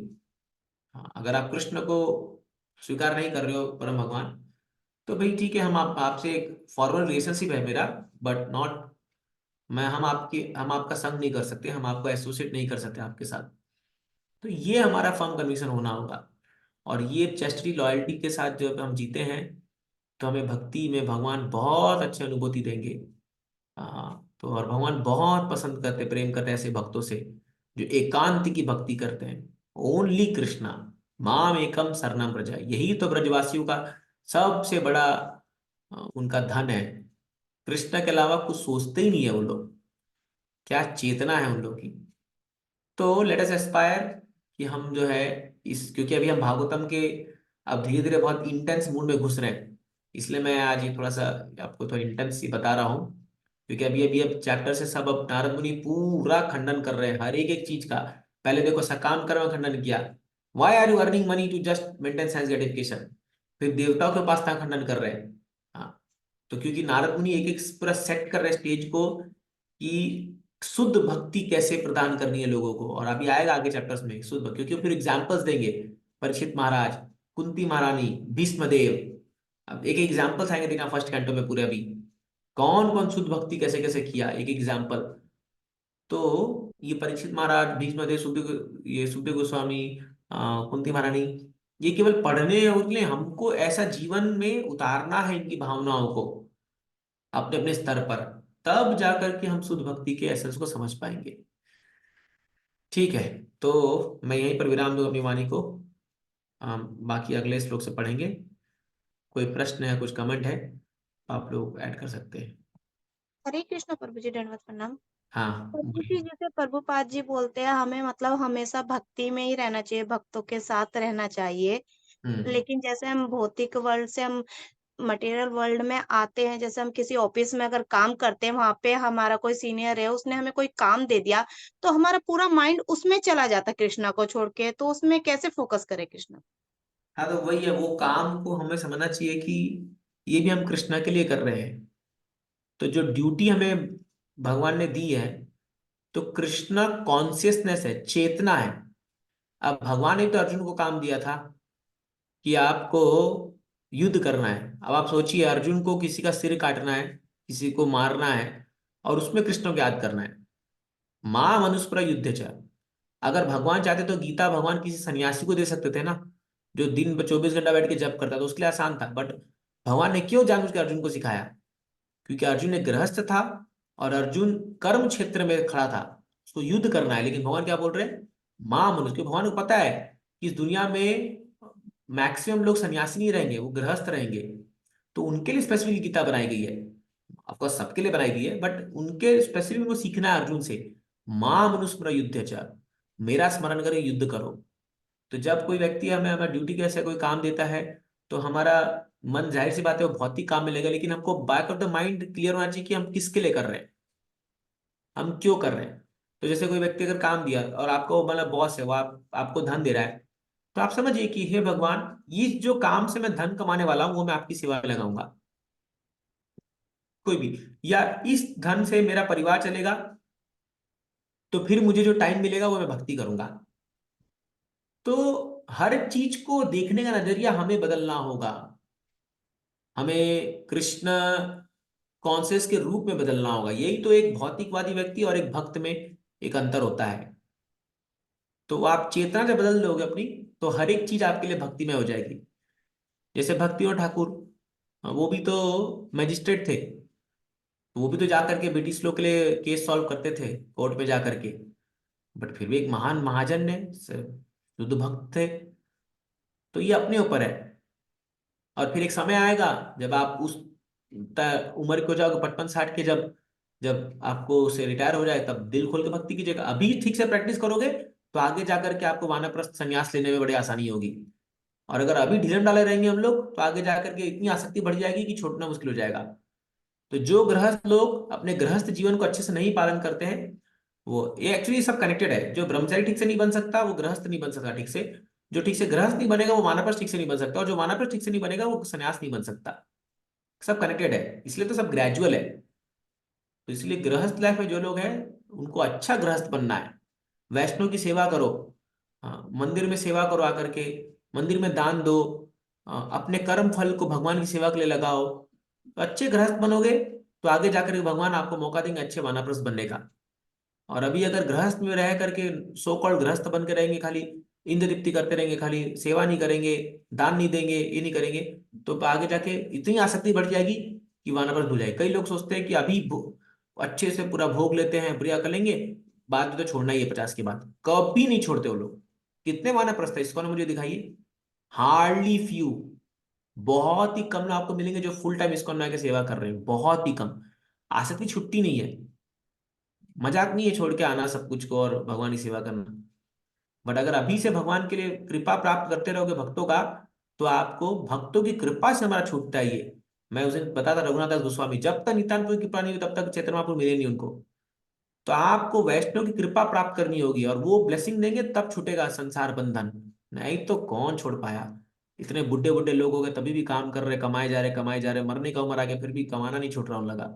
हाँ, अगर आप कृष्ण को स्वीकार नहीं कर रहे हो परम भगवान, तो भाई ठीक है, हम आपसे एक फॉर्मल रिलेशनशिप है मेरा, बट नॉट, हम आपका संग नहीं कर सकते, हम आपको एसोसिएट नहीं कर सकते आपके साथ। तो ये हमारा फर्म कन्विक्शन होना होगा। और ये चेस्टरी लॉयल्टी के साथ जब हम जीते हैं, तो हमें भक्ति में भगवान बहुत अच्छी अनुभूति देंगे। तो और भगवान बहुत पसंद करते, प्रेम करते हैं ऐसे भक्तों से जो एकांत की भक्ति करते हैं। ओनली कृष्णा, माम एकम शरणम प्रजा, यही तो ब्रजवासियों का सबसे बड़ा उनका धन है। कृष्ण के अलावा कुछ सोचते ही नहीं है वो लोग। क्या चेतना है उन लोग की। तो लेट अस एस्पायर कि हम जो है इस, क्योंकि अभी हम भागवतम के अब धीरे धीरे बहुत इंटेंस मूड में घुस रहे हैं, इसलिए मैं आज ये थोड़ा सा आपको थोड़ा इंटेंस ही बता रहा हूँ। क्योंकि अभी अभी अब चैप्टर से सब अब नारद मुनि पूरा खंडन कर रहे हैं हर एक एक चीज का। पहले देखो सकाम कर्म खंडन किया, why are you earning money to just maintain sense gratification. फिर देवताओं के पास था खंडन कर रहे हैं। हाँ, तो क्योंकि नारद मुनि एक एक पूरा सेट कर रहे हैं स्टेज को कि शुद्ध भक्ति कैसे प्रदान करनी है लोगों को। और अभी आएगा आगे चैप्टर्स में शुद्ध भक्ति, क्योंकि फिर एग्जाम्पल्स देंगे। परीक्षित महाराज, कुंती महारानी, भीष्म देव, अब एक एग्जाम्पल्स आएंगे देखना फर्स्ट कैंटो में पूरे। अभी कौन कौन शुद्ध भक्ति कैसे कैसे किया, एक एग्जाम्पल। तो ये परीक्षित महाराज, भीष्म देव, ये सुखदेव गोस्वामी, कुंती महारानी, ये केवल पढ़ने और लिए हमको ऐसा जीवन में उतारना है इनकी भावनाओं को अपने अपने स्तर पर, तब जाकर के हम शुद्ध भक्ति के एसेंस को समझ पाएंगे। ठीक है, तो मैं यहीं पर विराम दूंगा अपनी वाणी को। बाकी अगले श्लोक से पढ़ेंगे। कोई प्रश्न है, कुछ कमेंट है, आप लोग ऐड कर सकते हैं। हरे कृष्ण प्रभु जी, दंडवत प्रणाम। हाँ, प्रभु जी, जैसे प्रभुपाद जी बोलते हैं हमें मतलब हमेशा भक्ति में ही रहना चाहिए, भक्तों के साथ रहना चाहिए। हम्म, लेकिन जैसे हम भौतिक वर्ल्ड से हम मटेरियल वर्ल्ड में आते हैं, जैसे हम किसी ऑफिस में अगर काम करते हैं, वहां पे हमारा कोई सीनियर है, उसने हमें कोई काम दे दिया, तो हमारा पूरा माइंड उसमें चला जाता है कृष्णा को छोड़ के। तो उसमें कैसे फोकस करें कृष्णा? हाँ, तो वही है, वो काम को हमें समझना चाहिए कि ये भी हम कृष्णा के लिए कर रहे हैं। तो जो ड्यूटी हमें भगवान ने दी है, तो कृष्णा कॉन्शियसनेस है, चेतना है। अब भगवान ने तो अर्जुन को काम दिया था कि आपको युद्ध करना है। अब आप सोचिए, अर्जुन को किसी का सिर काटना है, किसी को मारना है, और उसमें कृष्ण को याद करना है। माँ मनुष्य युद्ध च। अगर भगवान चाहते तो गीता भगवान किसी सन्यासी को दे सकते थे ना, जो दिन 24 घंटा बैठ के जप करता था, उसके लिए आसान था। बट भगवान ने क्यों जानबूझ के अर्जुन को सिखाया? क्योंकि अर्जुन एक गृहस्थ था और अर्जुन कर्म क्षेत्र में खड़ा था, उसको युद्ध करना है। लेकिन भगवान क्या बोल रहे हैं? मां मनुष्य, क्योंकि भगवान को पता है कि इस दुनिया में मैक्सिमम लोग सन्यासी नहीं रहेंगे, वो गृहस्थ रहेंगे। तो उनके लिए स्पेसिफिक गीता बनाई गई है। ऑफकोर्स सबके लिए बनाई गई है, बट उनके स्पेसिफिक उनको सीखना है अर्जुन से। मां मनुस्मर युद्ध च, मेरा स्मरण करे, युद्ध करो। तो जब कोई व्यक्ति हमें हमें ड्यूटी के ऐसे कोई काम देता है, तो हमारा मन जाहिर सी बात है वो भौतिक काम में लगेगा, लेकिन हमको back of the mind clear होना चाहिए कि हम किसके लिए कर रहे हैं, हम क्यों कर रहे हैं। तो जैसे कोई व्यक्ति अगर काम दिया और आपको मतलब बॉस है, वो आपको धन दे रहा है, तो आप समझिए कि हे भगवान, ये जो काम से मैं धन कमाने वाला हूं वो मैं आपकी सेवा में लगाऊंगा, कोई भी, या इस धन से मेरा परिवार चलेगा, तो फिर मुझे जो टाइम मिलेगा वो मैं भक्ति करूंगा। तो हर चीज को देखने का नजरिया हमें बदलना होगा। हमें कृष्ण कॉन्शियस के रूप में बदलना होगा। यही तो एक भौतिकवादी व्यक्ति और एक भक्त में एक अंतर होता है। तो आप चेतना जब बदल दोगे अपनी, तो हर एक चीज आपके लिए भक्ति में हो जाएगी। जैसे भक्ति और ठाकुर, वो भी तो मैजिस्ट्रेट थे। तो वो भी तो जा करके ब्रिटिश लोग के लिए केस सॉल्व करते थे कोर्ट में जा करके। बट फिर भी एक महान महाजन ने युद्ध भक्त थे। तो ये अपने ऊपर है। और फिर एक समय आएगा जब आप उस उम्र को जाओगे 55-60 के, जब जब आपको से रिटायर हो जाए, तब दिल खोल के भक्ति कीजिएगा। अभी ठीक से प्रैक्टिस करोगे तो आगे जाकर के आपको वानप्रस्थ संन्यास लेने में बड़ी आसानी होगी। और अगर अभी ढीले डाले रहेंगे हम लोग तो आगे जाकर के इतनी आसक्ति बढ़ जाएगी कि छोड़ना मुश्किल हो जाएगा। तो जो गृहस्थ लोग अपने गृहस्थ जीवन को अच्छे से नहीं पालन करते हैं, वो ये एक्चुअली सब कनेक्टेड है। जो ब्रह्मचारी ठीक से नहीं बन सकता वो गृहस्थ नहीं बन सकता ठीक से। जो ठीक से गृहस्थ नहीं बनेगा वो वानप्रस्थ ठीक से नहीं बन सकता, और जो वानप्रस्थ ठीक से नहीं बनेगा वो सन्यास नहीं बन सकता। सब कनेक्टेड है, इसलिए तो सब ग्रेजुअल है। तो इसलिए गृहस्थ लाइफ में जो लोग हैं उनको अच्छा गृहस्थ बनना है। वैष्णव की सेवा करो, हाँ, मंदिर में सेवा करो आकर के, मंदिर में दान दो, अपने कर्म फल को भगवान की सेवा के लिए लगाओ। तो अच्छे गृहस्थ बनोगे तो आगे जाकर के भगवान आपको मौका देंगे अच्छे वानप्रस्थ बनने का। और अभी अगर गृहस्थ में रह करके सो कॉल्ड गृहस्थ बन के रहेंगे, खाली इंद्र तृप्ति करते रहेंगे, खाली सेवा नहीं करेंगे, दान नहीं देंगे, ये नहीं करेंगे, तो आगे जाके इतनी आसक्ति बढ़ जाएगी कि वानप्रस्थ भूल जाएगी। कई लोग सोचते हैं कि अभी अच्छे से पूरा भोग लेते हैं, बढ़िया कर लेंगे, बाद में तो छोड़ना ही है 50 के बाद। कभी नहीं छोड़ते वो लोग। कितने वानप्रस्थ है इसको ना मुझे दिखाइए। हार्डली फ्यू, बहुत ही कम लोग आपको मिलेंगे जो फुल टाइम इस्कॉन में आके सेवा कर रहे हैं, बहुत ही कम। आसक्ति छुट्टी नहीं है। मजाक नहीं है छोड़ के आना सब कुछ को और भगवान की सेवा करना। बट अगर अभी से भगवान के लिए कृपा प्राप्त करते रहोगे भक्तों का, तो आपको भक्तों की कृपा से हमारा छूटता ही है। मैं उसे बताता रघुनाथ दास गोस्वामी, जब तक नित्यानंद की कृपा नहीं हुई तब तक चैतन्य महाप्रभु मिले नहीं उनको। तो आपको वैष्णव की कृपा प्राप्त करनी होगी और वो ब्लेसिंग देंगे तब छूटेगा संसार बंधन। नहीं तो कौन छोड़ पाया। इतने बुढ़े बुढ़े लोग हो गए तभी भी काम कर रहे, कमाए जा रहे, कमाए जा रहे, मरने का उम्र आ गया फिर भी कमाना नहीं छूट रहा उन लगा।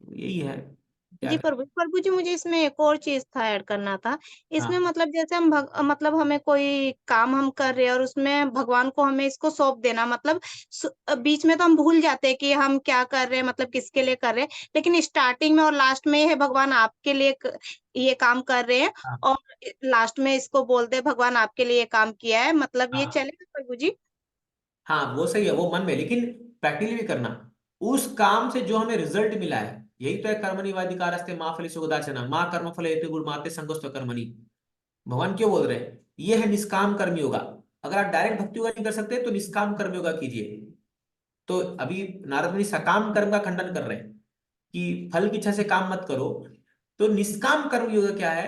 यही है, क्या जी कर। प्रभु जी, मुझे इसमें एक और चीज था ऐड करना था। इसमें हाँ मतलब जैसे हम मतलब हमें कोई काम हम कर रहे हैं और उसमें भगवान को हमें इसको सौंप देना, मतलब बीच में तो हम भूल जाते हैं कि हम क्या कर रहे हैं, मतलब किसके लिए कर रहे हैं। लेकिन स्टार्टिंग में और लास्ट में है भगवान आपके लिए ये काम कर रहे हैं, हाँ और लास्ट में इसको बोलते हैं भगवान आपके लिए ये काम किया है, मतलब ये हाँ चलेगा प्रभु जी? हाँ, वो सही है, वो मन में, लेकिन प्रैक्टिकली भी करना। उस काम से जो हमें रिजल्ट मिला है, यही तो है कर्मणिवाधिकारस्ते माँ फले सुगदाचना माँ कर्म फले हेतु गुण माते संगोष्ठ कर्मणि। भगवान क्यों बोल रहे हैं, ये है निष्काम कर्म योगा। अगर आप डायरेक्ट भक्ति योगा नहीं कर सकते तो निष्काम कर्म योगा कीजिए। तो अभी नारद मुनि सकाम कर्म का खंडन कर रहे हैं कि फल की इच्छा से काम मत करो। तो निष्काम कर्म योगा क्या है,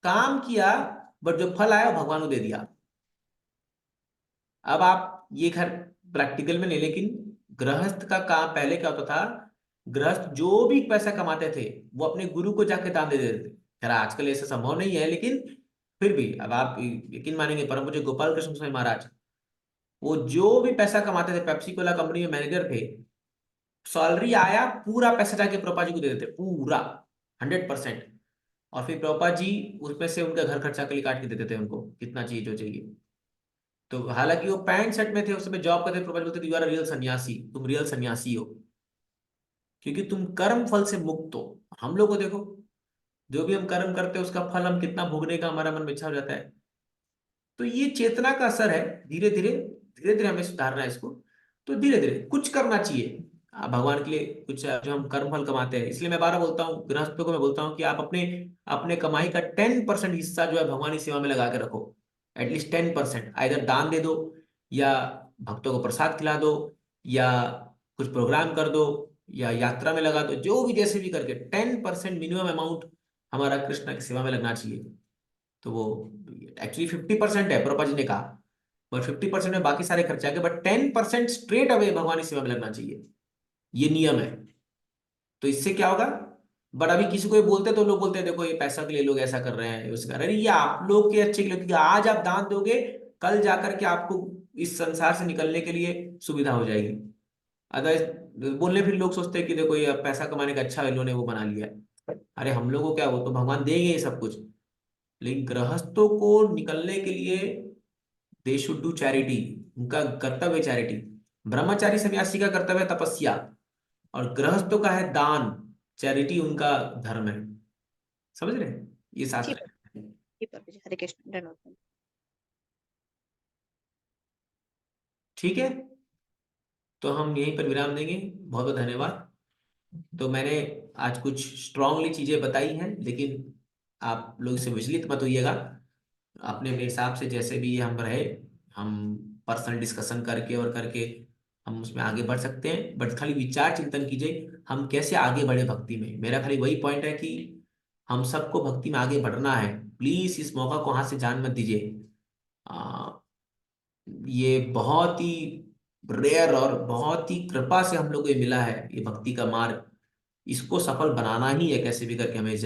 काम किया बट जो फल आया वो भगवान को दे दिया। अब आप ये खैर प्रैक्टिकल में नहीं, लेकिन गृहस्थ का काम पहले क्या होता था, गृहस्थ जो भी पैसा कमाते थे वो अपने गुरु को जाके दान दे देते थे। खैर आजकल ऐसा संभव नहीं है, लेकिन फिर भी अब आप यकीन मानेंगे, परम पूज्य गोपाल कृष्ण स्वामी महाराज, वो जो भी पैसा कमाते थे, पेप्सी कोला कंपनी में मैनेजर थे, सैलरी आया पूरा पैसा जाके प्रभुपाद जी को दे देते, पूरा 100%। और फिर प्रभुपाद जी उसमें से उनका घर खर्चा के लिए काट के देते थे उनको कितना चाहिए जो चाहिए। तो हालांकि वो पैंट शर्ट में थे उस समय जॉब करते, प्रभुपाद बोलते थे यू आर रियल सन्यासी, तुम रियल सन्यासी हो, क्योंकि तुम कर्म फल से मुक्त हो। हम लोग को देखो, जो भी हम कर्म करते हैं उसका फल हम कितना भोगने का हमारा मन में इच्छा हो जाता है। तो ये चेतना का असर है। धीरे धीरे धीरे धीरे हमें सुधारना है इसको। तो धीरे धीरे कुछ करना चाहिए भगवान के लिए, कुछ जो हम कर्म फल कमाते हैं। इसलिए मैं बारह बोलता हूँ गृहस्थों को, मैं बोलता हूँ कि आप अपने अपने कमाई का 10% हिस्सा जो है भगवान की सेवा में लगा के रखो। एटलीस्ट 10% आइदर दान दे दो, या भक्तों को प्रसाद खिला दो, या कुछ प्रोग्राम कर दो, या यात्रा में लगा दो, जो भी जैसे भी करके 10% मिनिमम अमाउंट हमारा कृष्ण की सेवा में लगना चाहिए। तो वो एक्चुअली 50% है प्रभुपाद जी ने कहा, और 50% में बाकी सारे खर्चे आगे, बट 10% स्ट्रेट अवे भगवान की सेवा में लगना चाहिए। ये नियम है। तो इससे क्या होगा, बट अभी किसी को ये बोलते तो लोग बोलते हैं देखो ये पैसा के लिए लोग ऐसा कर रहे हैं, वैसा कर रहे हैं। अरे ये आप लोग के अच्छे के लिए, क्योंकि आज आप दान दोगे कल जाकर के आपको इस संसार से निकलने के लिए सुविधा हो जाएगी। अदरवाइज बोलने फिर लोग सोचते हैं कि देखो ये पैसा कमाने का अच्छा इन्होंने वो बना लिया है। अरे हम लोगों को क्या, वो तो भगवान देंगे ये सब कुछ। लेकिन गृहस्थों को निकलने के लिए दे शुड डू चैरिटी, उनका कर्तव्य है चैरिटी। ब्रह्मचारी सन्यासी का कर्तव्य है तपस्या, और गृहस्थों का है दान। चैरिटी उनका धर्म है। समझ रहे हैं? ये जी शास्त्र है। जी प्रभु जी, हरे कृष्ण, धन्यवाद। ठीक है, तो हम यहीं पर विराम देंगे। बहुत बहुत धन्यवाद। तो मैंने आज कुछ स्ट्रांगली चीजें बताई हैं, लेकिन आप लोग इससे विचलित मत होइएगा। अपने अपने हिसाब से जैसे भी हम रहे, हम पर्सनल डिस्कशन करके और करके हम उसमें आगे बढ़ सकते हैं। बट खाली विचार चिंतन कीजिए हम कैसे आगे बढ़े भक्ति में। मेरा खाली वही पॉइंट है कि हम सबको भक्ति में आगे बढ़ना है। प्लीज इस मौका को हाथ से जान मत दीजिए। आ, ये बहुत ही रेयर और बहुत ही कृपा से हम लोग को ये मिला है, ये भक्ति का मार्ग। इसको सफल बनाना ही है कैसे भी करके हमें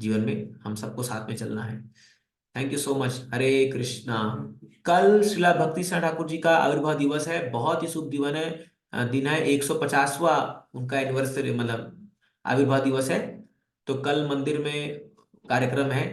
जीवन में हम सबको साथ में चलना है। Thank you so much. Hare Krishna. कल श्रीला भक्ति सिंह ठाकुर जी का आविर्भाव दिवस है। बहुत ही शुभ दिन है। 150वां उनका एनिवर्सरी मतलब आविर्भाव दिवस है। तो कल मंदिर में कार्यक्रम है।